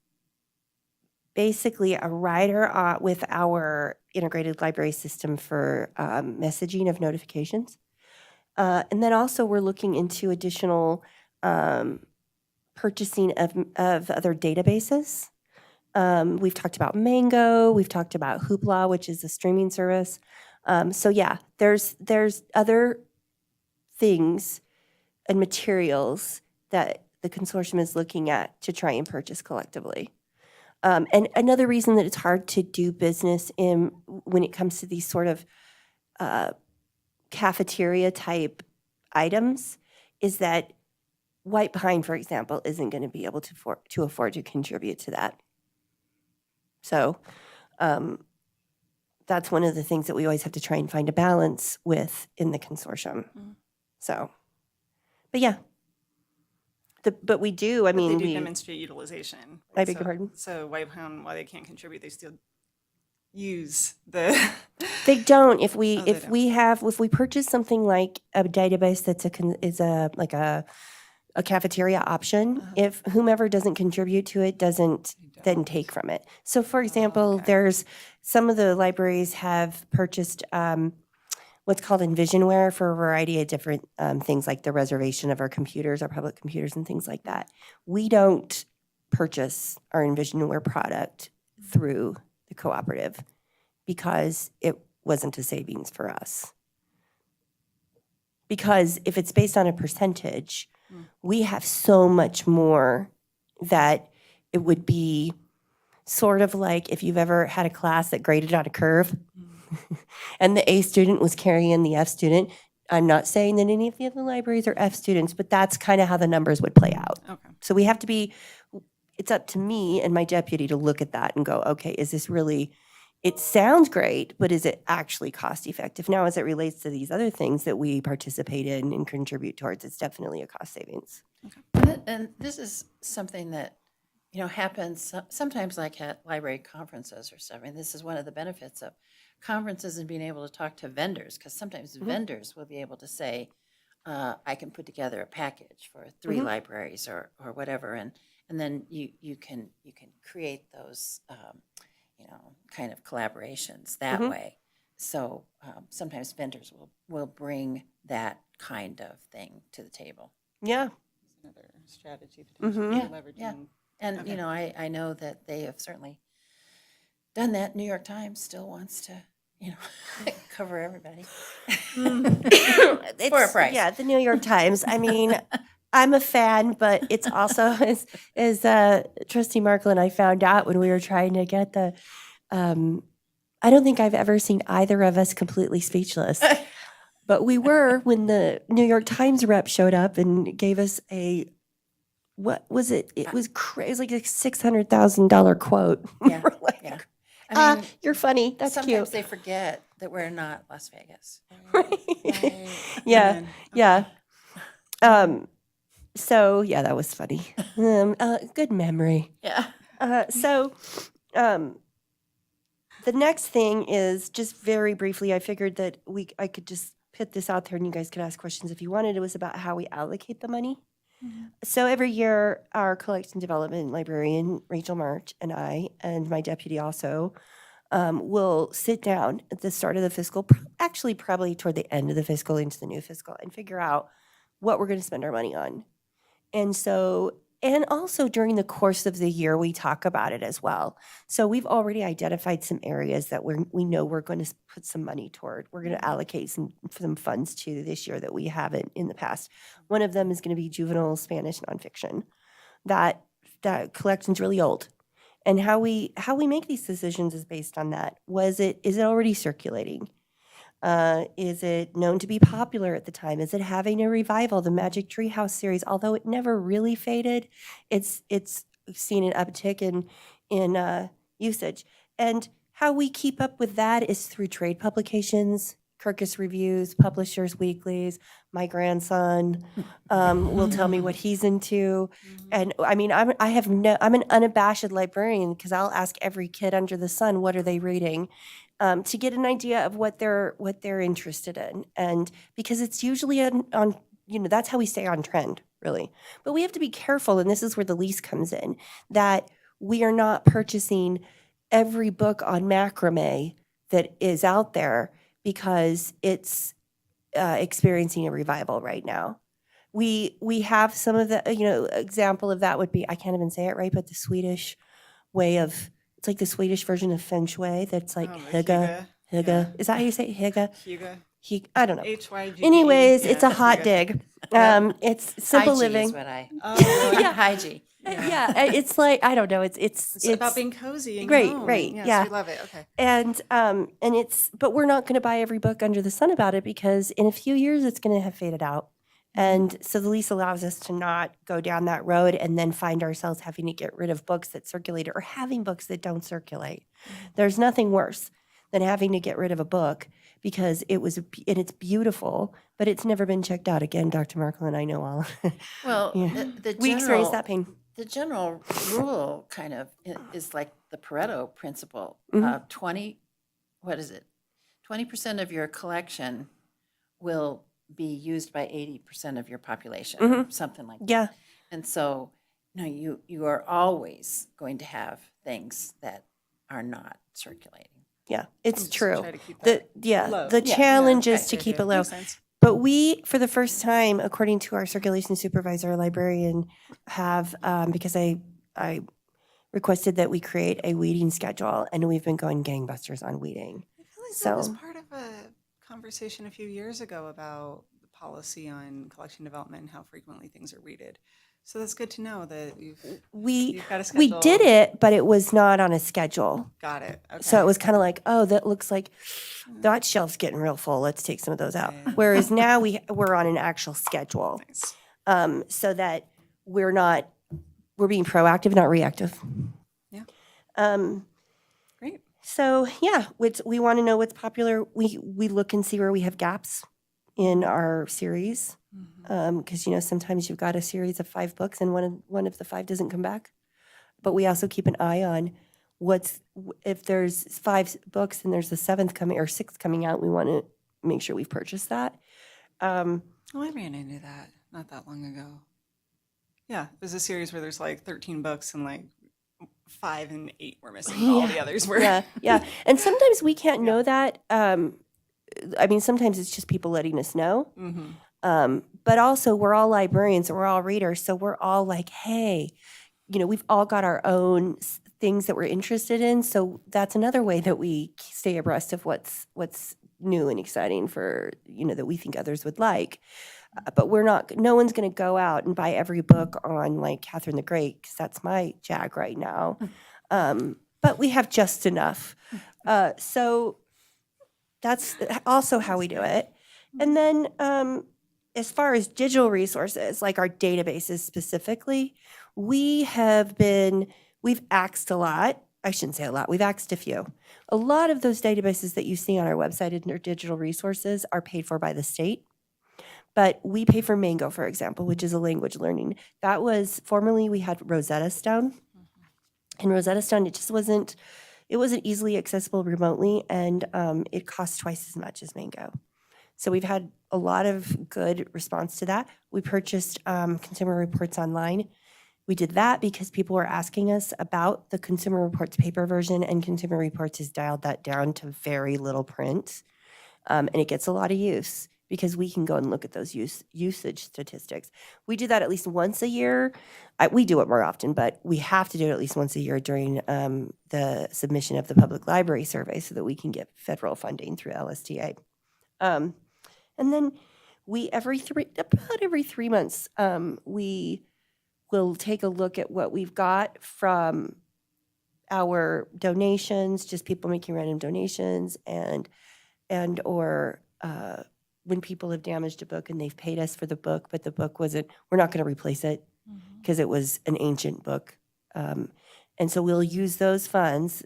basically a rider with our integrated library system for messaging of notifications. And then also we're looking into additional purchasing of other databases. We've talked about Mango. We've talked about Hoopla, which is a streaming service. So yeah, there's other things and materials that the consortium is looking at to try and purchase collectively. And another reason that it's hard to do business when it comes to these sort of cafeteria type items is that White Pine, for example, isn't going to be able to afford to contribute to that. So that's one of the things that we always have to try and find a balance with in the consortium. So, but yeah. But we do, I mean, They do we, demonstrate utilization. I beg your pardon? So White Pound, while they can't contribute, they still use the. they don't. If we Oh, they if we purchase something like a database that's a cafeteria option, if whomever doesn't contribute to it doesn't then take from it. So for example, there's some of the libraries have purchased what's called Envisionware for a variety of different things like the reservation of our computers, our public computers and things like that. We don't purchase our Envisionware product through the cooperative because it wasn't a savings for us. Because if it's based on a percentage, we have so much more that it would be sort of like if you've ever had a class that graded on a curve and the A student was carrying the F student. I'm not saying that any of the other libraries are F students, but that's kind of how the numbers would play out. Okay. So we have to be, it's up to me and my deputy to look at that and go, okay, is this really, it sounds great, but is it actually cost effective? Now, as it relates to these other things that we participate in and contribute towards, it's definitely a cost savings. And this is something that, happens sometimes like at library conferences or stuff. I mean, this is one of the benefits of conferences and being able to talk to vendors, because sometimes vendors will be able to say, I can put together a package for 3 libraries or whatever. And then you can create those, kind of collaborations that way. So sometimes vendors will bring that kind of thing to the table. Yeah. Another strategy potentially for leveraging. Yeah. And, Okay. I know that they have certainly done that. New York Times still wants to, cover everybody. For a price. Yeah, the New York Times. I mean, I'm a fan, but it's also, as Trustee Markle and I found out when we were trying to get the, I don't think I've ever seen either of us completely speechless. But we were when the New York Times rep showed up and gave us what was it? It was crazy. It was like a $600,000 quote. Yeah, We're like, yeah. I mean, you're funny. That's sometimes cute. they forget that we're not Las Vegas. Right. Yeah, Man. yeah. So yeah, that was funny. Good memory. Yeah. So the next thing is just very briefly, I figured that I could just put this out there and you guys could ask questions if you wanted. It was about how we allocate the money. So every year, our collection development librarian, Rachel March, and I, and my deputy also, will sit down at the start of the fiscal, actually probably toward the end of the fiscal into the new fiscal, and figure out what we're going to spend our money on. And so, and also during the course of the year, we talk about it as well. So we've already identified some areas that we know we're going to put some money toward. We're going to allocate some funds to this year that we haven't in the past. One of them is going to be juvenile Spanish nonfiction. That collection's really old. And how we make these decisions is based on that. Is it already circulating? Is it known to be popular at the time? Is it having a revival? The Magic Treehouse series, although it never really faded, it's seen an uptick in usage. And how we keep up with that is through trade publications, Kirkus Reviews, Publishers Weeklies. My grandson will tell me what he's into, and I mean, I'm an unabashed librarian because I'll ask every kid under the sun what are they reading, to get an idea of what they're interested in, and because it's usually on that's how we stay on trend, really. But we have to be careful, and this is where the lease comes in, that we are not purchasing every book on macrame that is out there because it's experiencing a revival right now. We have some of the example of that would be, I can't even say it right, but the Swedish way of, it's like the Swedish version of feng shui that's like Oh, hygge. hygge, Hygge. yeah. Is that how you say it? Hygge? Huga. I don't know. HYGE. Anyways, it's a Yeah, hot Huga. dig. Yep. It's simple Hygie living. is what I, Oh, really? Yeah. hygie. Yeah, it's like, I don't know. It's It's about being cozy and Right, home. right, Yes, yeah. we love it. Okay. and it's, but we're not going to buy every book under the sun about it because in a few years it's going to have faded out. And so the lease allows us to not go down that road and then find ourselves having to get rid of books that circulate or having books that don't circulate. There's nothing worse than having to get rid of a book because and it's beautiful, but it's never been checked out. Again, Dr. Markle and I know all. Well, Yeah. the We experienced general, that pain. the general rule kind of is like the Pareto principle. Mhm. 20% of your collection will be used by 80% of your population, Mhm. or something like that. Yeah. And so, you are always going to have things that are not circulating. Yeah, it's Just true. try to keep that The low. the Yeah, challenge yeah, is right, to right, keep right. it low. Makes sense. But we, for the first time, according to our circulation supervisor, librarian, have because I requested that we create a weeding schedule, and we've been going gangbusters on weeding. I feel like that was So- part of a conversation a few years ago about the policy on collection development and how frequently things are weeded. So that's good to know that you've We got a we schedule. did it, but it was not on a schedule. Got it. Okay. So it was kind of like, oh, that looks like that shelf's getting real full. Let's take some of those out. Yeah. Whereas now we're on an actual schedule, Nice. so that we're being proactive, not reactive. Yeah. Um, Great. So yeah, we want to know what's popular. We look and see where we have gaps in our series, because sometimes you've got a series of 5 books and one of the 5 doesn't come back. But we also keep an eye on if there's 5 books and there's the 7th coming or 6th coming out. We want to make sure we've purchased that. Oh, I ran into that not that long ago. Yeah, there's a series where there's like 13 books and like 5 and 8 were missing. All the others were. Yeah. And sometimes we can't know that. I mean, sometimes it's just people letting us know. But also, we're all librarians and we're all readers. So we're all like, hey, we've all got our own things that we're interested in. So that's another way that we stay abreast of what's new and exciting for, that we think others would like. But no one's going to go out and buy every book on like Catherine the Great, because that's my jag right now. But we have just enough. So that's also how we do it. And then as far as digital resources, like our databases specifically, we've axed a lot. I shouldn't say a lot. We've axed a few. A lot of those databases that you see on our website and our digital resources are paid for by the state. But we pay for Mango, for example, which is a language learning. That was formerly we had Rosetta Stone. And Rosetta Stone, it wasn't easily accessible remotely, and it costs twice as much as Mango. So we've had a lot of good response to that. We purchased Consumer Reports Online. We did that because people were asking us about the Consumer Reports paper version, and Consumer Reports has dialed that down to very little print. And it gets a lot of use because we can go and look at those usage statistics. We do that at least once a year. We do it more often, but we have to do it at least once a year during the submission of the public library survey so that we can get federal funding through LSTA. And then about every 3 months, we will take a look at what we've got from our donations, just people making random donations, and and or when people have damaged a book and they've paid us for the book, but the book wasn't, we're not going to replace it because it was an ancient book. And so we'll use those funds.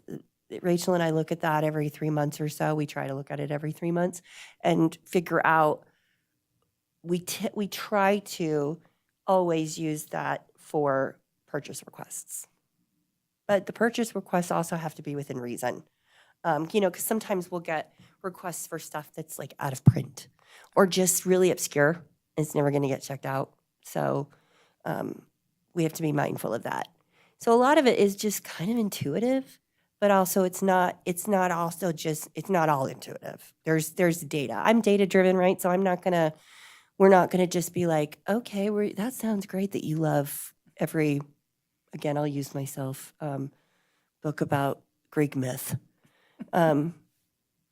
Rachel and I look at that every 3 months or so. We try to look at it every 3 months and figure out, we try to always use that for purchase requests. But the purchase requests also have to be within reason. Because sometimes we'll get requests for stuff that's like out of print or just really obscure. And it's never going to get checked out. So we have to be mindful of that. So a lot of it is just kind of intuitive, but also it's not all intuitive. There's data. I'm data driven, right? So we're not gonna just be like, okay, that sounds great that you love again, I'll use myself, book about Greek myth.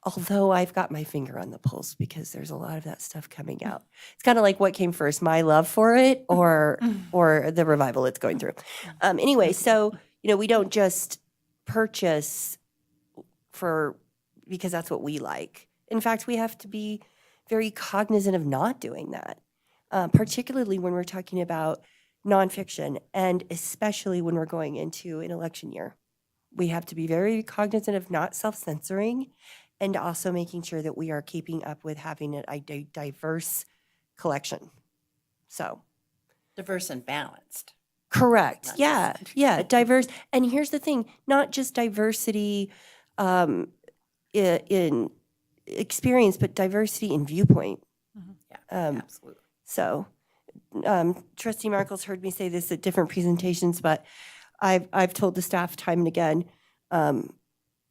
Although I've got my finger on the pulse because there's a lot of that stuff coming out. It's kind of like what came first, my love for it or the revival it's going through. Anyway, so, we don't just purchase because that's what we like. In fact, we have to be very cognizant of not doing that, particularly when we're talking about nonfiction and especially when we're going into an election year. We have to be very cognizant of not self-censoring and also making sure that we are keeping up with having a diverse collection. So. Diverse and balanced. Correct. Not Yeah. just- Yeah. Diverse. And here's the thing, not just diversity in experience, but diversity in viewpoint. Yeah, Um, absolutely. So Trustee Markle's heard me say this at different presentations, but I've told the staff time and again,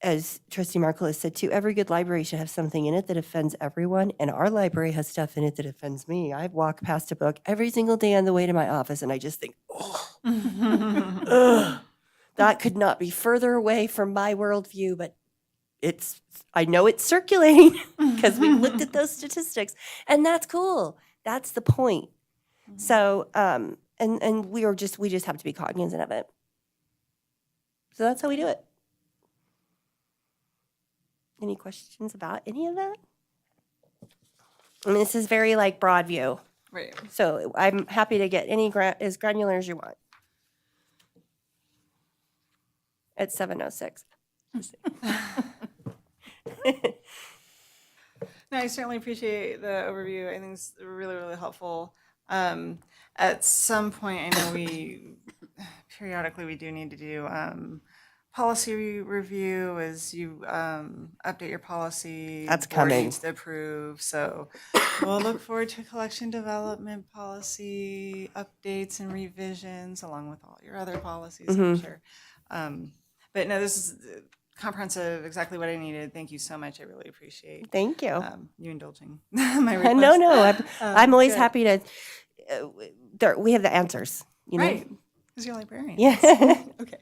as Trustee Markle has said too, every good library should have something in it that offends everyone, and our library has stuff in it that offends me. I walk past a book every single day on the way to my office, and I just think, ugh, that could not be further away from my worldview, but I know it's circulating because we've looked at those statistics, and that's cool. That's the point. So, and we just have to be cognizant of it. So that's how we do it. Any questions about any of that? I mean, this is very broad view. Right. So I'm happy to get as granular as you want. At 7:06. No, I certainly appreciate the overview. I think it's really, really helpful. At some point, I know periodically we do need to do policy review as you update your policy. That's the board coming. needs to approve. So we'll look forward to collection development policy updates and revisions along with all your other policies, I'm sure. But no, this is comprehensive, exactly what I needed. Thank you so much. I really appreciate Thank you. you indulging my request. No, I'm always good. happy to. We have the answers. Right, because you're a librarian. Yeah. Okay.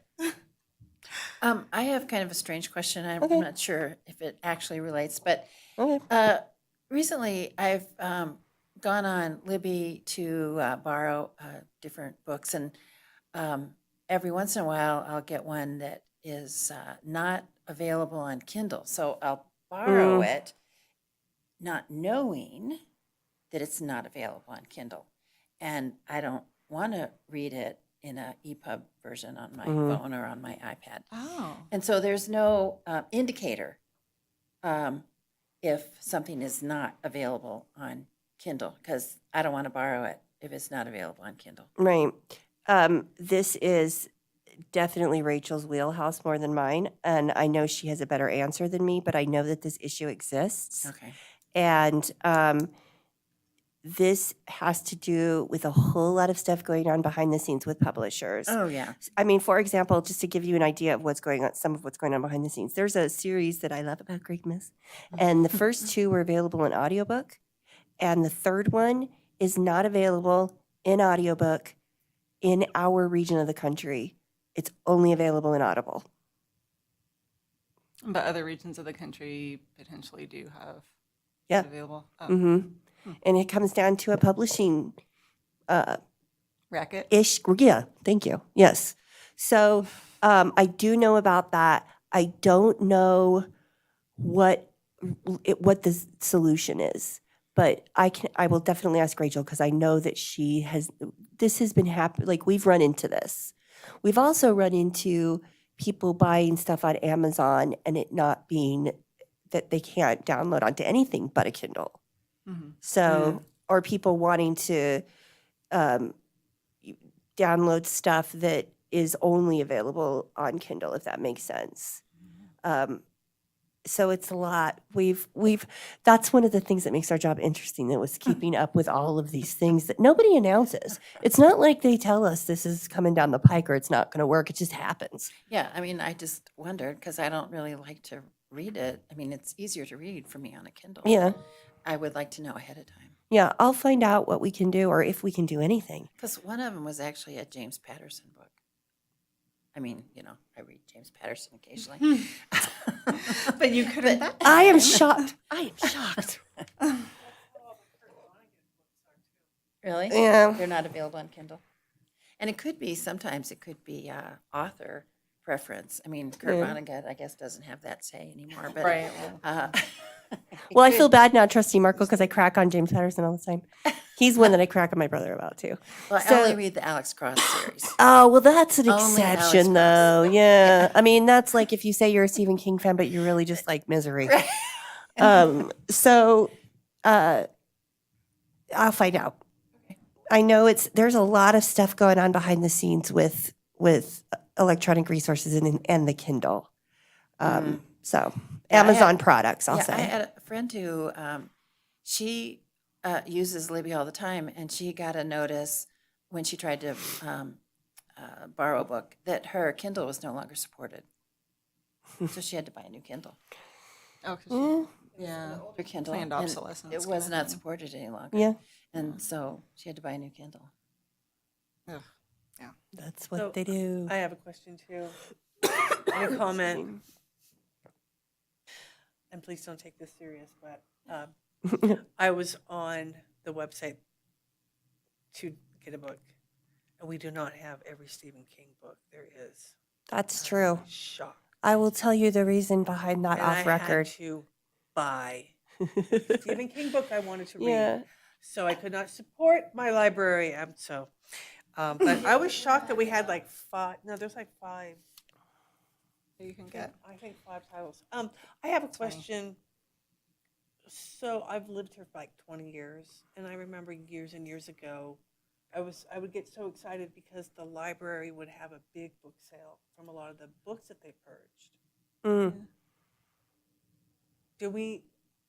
I have kind of a strange question. I'm Okay. not sure if it actually relates, but Okay. recently I've gone on Libby to borrow different books, and every once in a while I'll get one that is not available on Kindle. So I'll borrow it, not knowing that it's not available on Kindle. And I don't want to read it in a EPUB version on my phone or on my iPad. Oh. And so there's no indicator if something is not available on Kindle, because I don't want to borrow it if it's not available on Kindle. Right. This is definitely Rachel's wheelhouse more than mine. And I know she has a better answer than me, but I know that this issue exists. Okay. And this has to do with a whole lot of stuff going on behind the scenes with publishers. Oh, yeah. I mean, for example, just to give you an idea of what's going on, some of what's going on behind the scenes, there's a series that I love about Greek myths. And the first two were available in audiobook. And the third one is not available in audiobook in our region of the country. It's only available in Audible. But other regions of the country potentially do have Yeah. it available. Oh. Mm-hmm. And it comes down to a publishing Racket. ish. Yeah, thank you. Yes. So I do know about that. I don't know what what the solution is. But I will definitely ask Rachel because I know that this has been happening, like we've run into this. We've also run into people buying stuff on Amazon and it not being that they can't download onto anything but a Kindle. Mhm. So, or people wanting to um, download stuff that is only available on Kindle, if that makes sense. So it's a lot. That's one of the things that makes our job interesting, that was keeping up with all of these things that nobody announces. It's not like they tell us this is coming down the pike or it's not going to work. It just happens. Yeah, I mean, I just wondered, because I don't really like to read it. I mean, it's easier to read for me on a Kindle. Yeah. I would like to know ahead of time. Yeah. I'll find out what we can do or if we can do anything. Because one of them was actually a James Patterson book. I mean, I read James Patterson occasionally. But you couldn't that I am time. shocked. I am shocked. Really? Yeah. They're not available on Kindle? And sometimes it could be author preference. I mean, Kurt Yeah. Vonnegut, I guess, doesn't have that say anymore, but. Right. Well, I feel bad now, Trustee Markle, because I crack on James Patterson all the time. He's one that I crack on my brother about too. Well, I So- only read the Alex Cross series. Oh, well, that's an Only Alex exception, Cross. though. Yeah. I mean, that's like if you say you're a Stephen King fan, but you're really just like Misery. So I'll find out. I know there's a lot of stuff going on behind the scenes with electronic resources and the Kindle. So Yeah, I Amazon products, I'll Yeah, I say. had a friend who, she uses Libby all the time, and she got a notice when she tried to borrow a book that her Kindle was no longer supported. So she had to buy a new Kindle. Oh, 'cause Mm, yeah. Her Kindle. Planned and obsolescence It was kinda not thing. supported any longer. yeah, And so she had to buy a new Kindle. Ugh. that's what So, they do. I have a question too. And a comment, and please don't take this serious, but I was on the website to get a book, and we do not have every Stephen King book there is. That's true. Shocked. I will tell you the reason behind that And I off record. had to buy Stephen King book I wanted to read. Yeah. So I could not support my library. But I was shocked that we had like there's like five. You can get. I think 5 titles. I have a question. So I've lived here for like 20 years, and I remember years and years ago, I would get so excited because the library would have a big book sale from a lot of the books that they purged. Mm.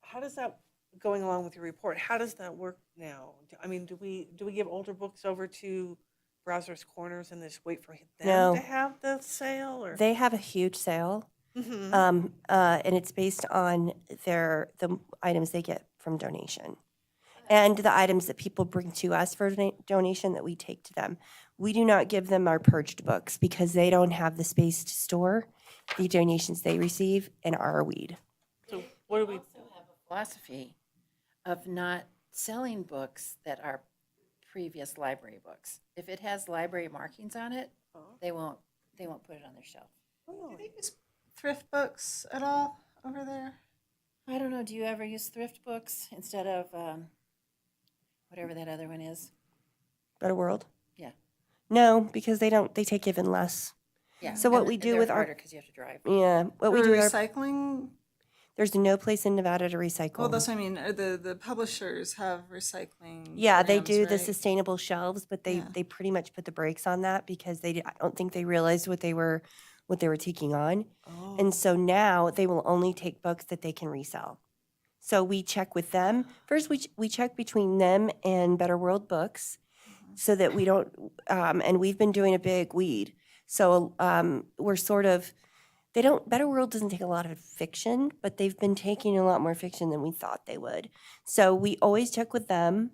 How does that, going along with your report, how does that work now? I mean, do we give older books over to Browser's Corners and just wait for them No. to have the sale? Or They have a huge sale, Mhm. and it's based on the items they get from donation, and the items that people bring to us for donation that we take to them. We do not give them our purged books because they don't have the space to store the donations they receive in our weed. So what do we? Also have a philosophy of not selling books that are previous library books. If it has library markings on it, they won't put it on their shelf. Do they use thrift books at all over there? I don't know, do you ever use thrift books instead of whatever that other one is? Better World? Yeah. No, because they take even less. Yeah. So what and we do they're with our- harder because you have to drive. Yeah, what we For do with our, recycling. there's no place in Nevada to recycle. Well, that's what I mean. The publishers have recycling. Yeah, they programs, do the right? sustainable shelves, but they Yeah. pretty much put the brakes on that because I don't think they realized what they were taking on. Oh. And so now they will only take books that they can resell. So we check with them. First, we check between them and Better World Books so that we don't, and we've been doing a big weed. So we're sort of, Better World doesn't take a lot of fiction, but they've been taking a lot more fiction than we thought they would. So we always check with them.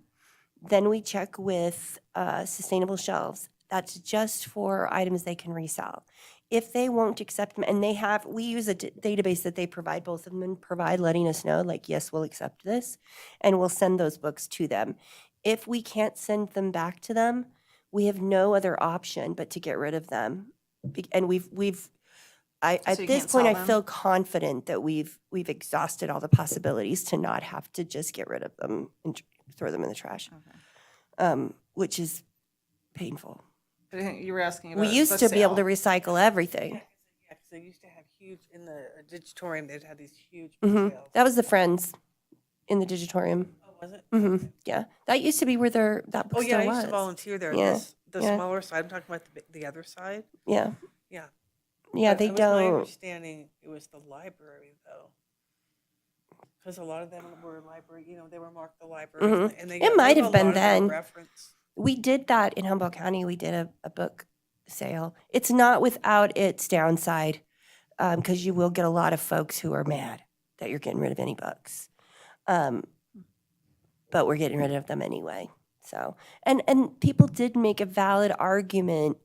Then we check with Sustainable Shelves. That's just for items they can resell. If they won't accept them, and we use a database that they provide, both of them provide, letting us know, like, yes, we'll accept this, and we'll send those books to them. If we can't send them back to them, we have no other option but to get rid of them. And we've I, So at you this can't point, sell I them? feel confident that we've exhausted all the possibilities to not have to just get rid of them and throw them in the trash, Okay. which is painful. But I think you were asking about We used book to be able to sale. recycle everything. Yeah, because they used to have huge, in the Digitorium, they'd have these huge Hmm. sales. That was the Friends in the Digitorium. Oh, was it? Hmm. Yeah, that used to be where that Oh, bookstore yeah, I was. used to volunteer there. Yeah, The yeah. smaller side, I'm talking about the other side. Yeah, Yeah. yeah. But They it was my don't. understanding it was the library, though. Because a lot of them were library, they were marked the library. Mhm. And they It got might rid of have a been lot of their then. reference. We did that in Humboldt County. We did a book sale. It's not without its downside, because you will get a lot of folks who are mad that you're getting rid of any books. But we're getting rid of them anyway. So, and people did make a valid argument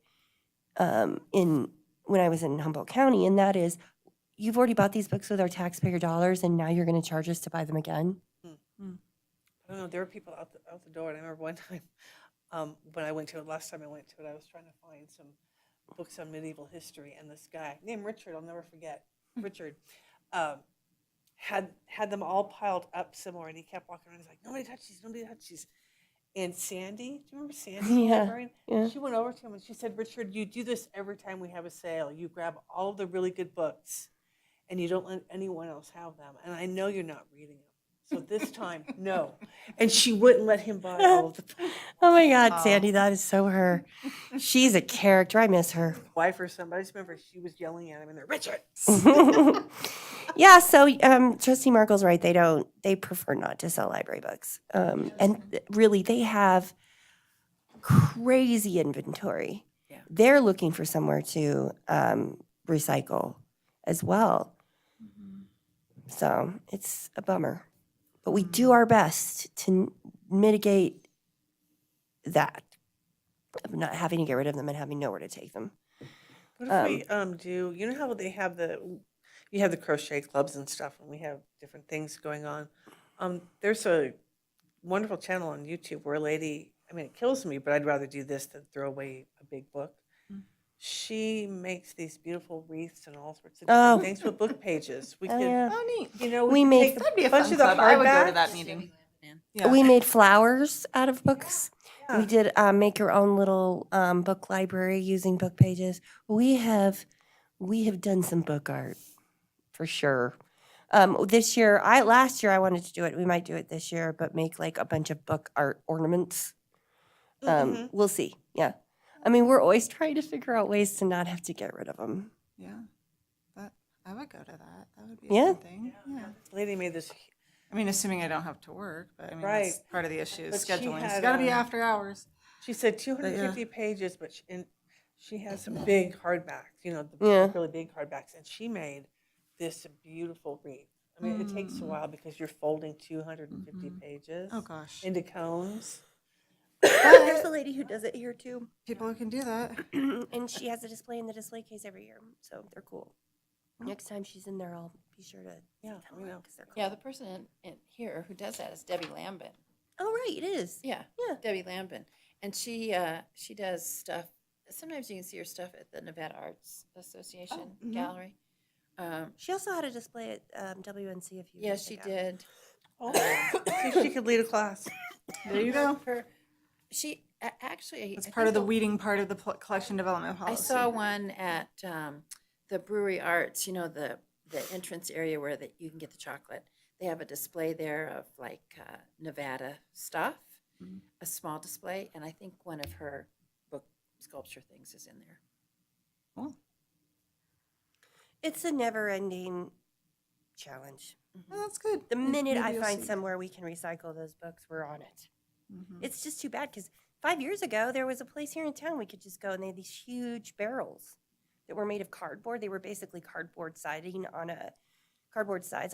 in when I was in Humboldt County, and that is, you've already bought these books with our taxpayer dollars, and now you're going to charge us to buy them again. I don't know. There were people out the door. And I remember one time when I went to it, last time I went to it, I was trying to find some books on medieval history. And this guy named Richard, I'll never forget, Richard, had them all piled up somewhere. And he kept walking around. He's like, nobody touch these, nobody touch these. And Sandy, do you remember Sandy, the Yeah, librarian? yeah. She went over to him and she said, Richard, you do this every time we have a sale. You grab all the really good books and you don't let anyone else have them. And I know you're not reading them. So this time, no. And she wouldn't let him buy all of the books. Oh my God, Sandy, that is so her. She's a character. I miss her. Wife or somebody. I just remember she was yelling at him and they're, Richard. Yeah, so Trustee Markle's right. They prefer not to sell library books. Really, they have crazy inventory. Yeah. They're looking for somewhere to recycle as well. So it's a bummer. But we do our best to mitigate that, of not having to get rid of them and having nowhere to take them. What if we do, you know how they have you have the crochet clubs and stuff, and we have different things going on. There's a wonderful channel on YouTube where a lady, I mean, it kills me, but I'd rather do this than throw away a big book. She makes these beautiful wreaths and all sorts of different things with book pages. We could, yeah. Oh, neat. We could made- take That'd be a bunch fun of the club. I would go to that hardbacks. meeting. Yeah. We made flowers out of books. Yeah. We did make your own little book library using book pages. We have done some book art for sure. This year, last year I wanted to do it. We might do it this year, but make like a bunch of book art ornaments. We'll see. Yeah, I mean, we're always trying to figure out ways to not have to get rid of them. Yeah. That I would go to that. That would be a Yeah. fun thing. Yeah. This lady made this, I mean, assuming I don't have to work, but I mean, Right. that's part of the issue is But she scheduling. It's had, got to be after hours. she said 250 pages, but she has some big hardbacks, the Yeah. really big hardbacks, and she made this beautiful wreath. I mean, it takes a while because you're folding 250 pages Oh gosh. into cones. There's a lady who does it here too, People who can do that. and she has a display in the display case every year, so they're cool. Next time she's in there, I'll be sure to Yeah, tell we her know. because they're cool. Yeah, the person in here who does that is Debbie Lambin. Oh, right, it is. Yeah, Yeah. Debbie Lambin, and she does stuff. Sometimes you can see her stuff at the Nevada Arts Association gallery. She also had a display at WNC a few Yeah, years she ago. did. Oh, see if she could lead a class. There you go. She actually. It's I part of think the weeding part of the collection development I policy. saw one at the Brewery Arts. The entrance area where you can get the chocolate. They have a display there of like Nevada stuff, a small display, and I think one of her book sculpture things is in there. Cool. It's a never-ending challenge. Well, that's good. The minute I Maybe you'll find see. somewhere we can recycle those books, we're on it. Mhm. It's just too bad because 5 years ago, there was a place here in town we could just go, and they had these huge barrels that were made of cardboard. They were basically cardboard sides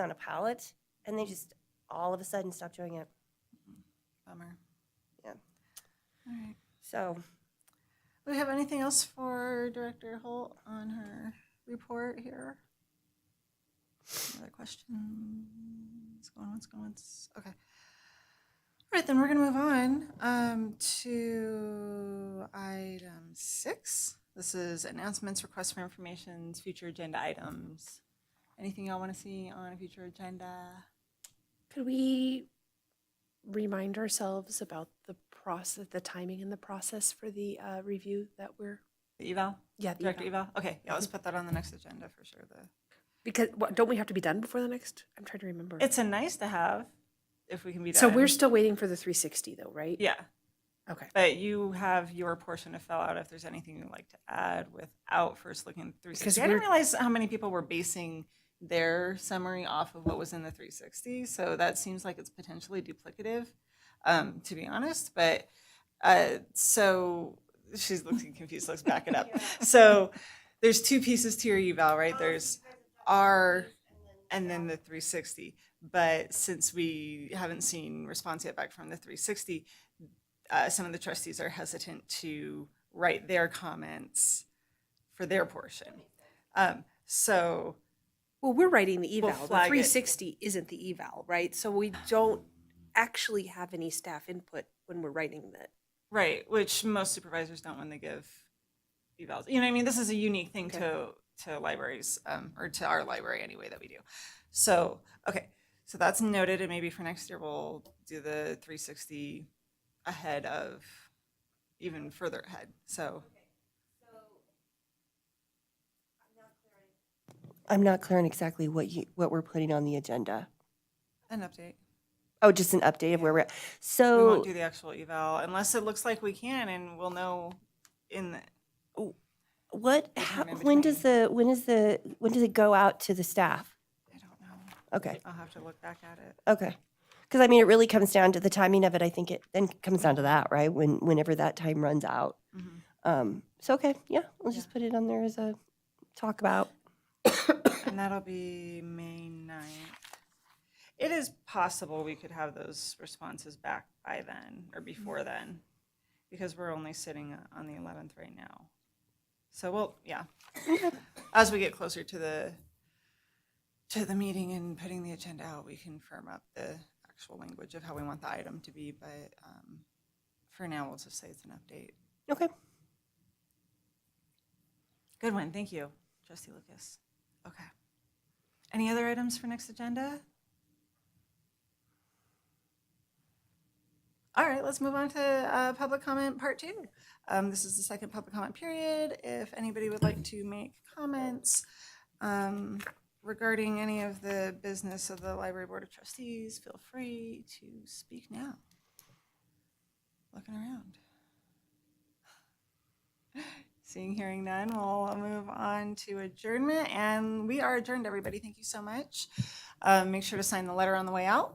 on a pallet, and they just all of a sudden stopped doing it. Bummer. Yeah. All right. So, Do we have anything else for Director Holt on her report here? Any other questions? What's going on? Okay. All right, then we're going to move on to item 6, This is announcements, requests for information, future agenda items. Anything y'all want to see on a future agenda? Could we remind ourselves about the process, the timing and the process for the review that we're, The eval? yeah, the Director eval. eval? Okay, yeah, let's put that on the next agenda for sure. Because don't we have to be done before the next? I'm trying to remember. It's a nice to have if we can be done. So we're still waiting for the 360 though, right? Yeah, Okay. but you have your portion to fill out if there's anything you'd like to add without first looking at 360. Because I didn't we're- realize how many people were basing their summary off of what was in the 360. So that seems like it's potentially duplicative, to be honest. But so she's looking confused. Let's back it up. So there's two pieces to your eval, right? There's our and then the 360. But since we haven't seen response yet back from the 360, some of the trustees are hesitant to write their comments for their portion. So Well, we're writing the We'll eval. The flag it. 360 isn't the eval, right? So we don't actually have any staff input when we're writing that. right, which most supervisors don't when they give evals. You know what I mean? This is a unique thing to libraries, or to our library anyway that we do. So, okay, so that's noted, and maybe for next year we'll do the 360 ahead of, even further ahead. So, I'm not clear on exactly what we're putting on the agenda. an update. Oh, just an update of where we're at. We So won't do the actual eval unless it looks like we can, and we'll know in the, what, Sometime in when does it go out to the staff? I don't know. Okay, I'll have to look back at it. okay. Because I mean, it really comes down to the timing of it. I think it then comes down to that, right? Whenever that time runs out. So, okay, yeah, we'll just put it on there as a talk about. And that'll be May 9th. It is possible we could have those responses back by then or before then, because we're only sitting on the 11th right now. So we'll, yeah. As we get closer to the meeting and putting the agenda out, we can firm up the actual language of how we want the item to be. But for now, we'll just say it's an update. Okay. Good one. Thank you, Trustee Lucas. Okay. Any other items for next agenda? All right, let's move on to public comment part 2. This is the second public comment period. If anybody would like to make comments regarding any of the business of the Library Board of Trustees, feel free to speak now. Looking around. Seeing, hearing none, we'll move on to adjournment. And we are adjourned, everybody. Thank you so much. Make sure to sign the letter on the way out.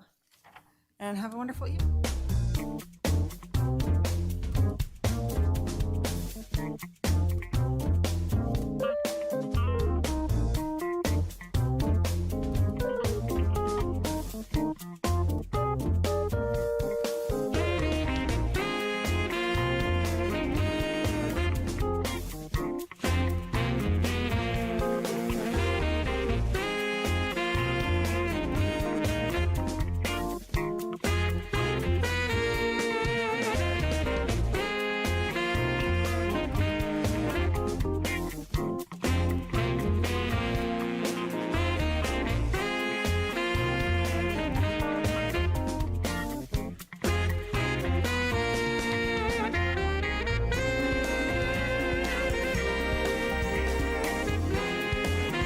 And have a wonderful evening.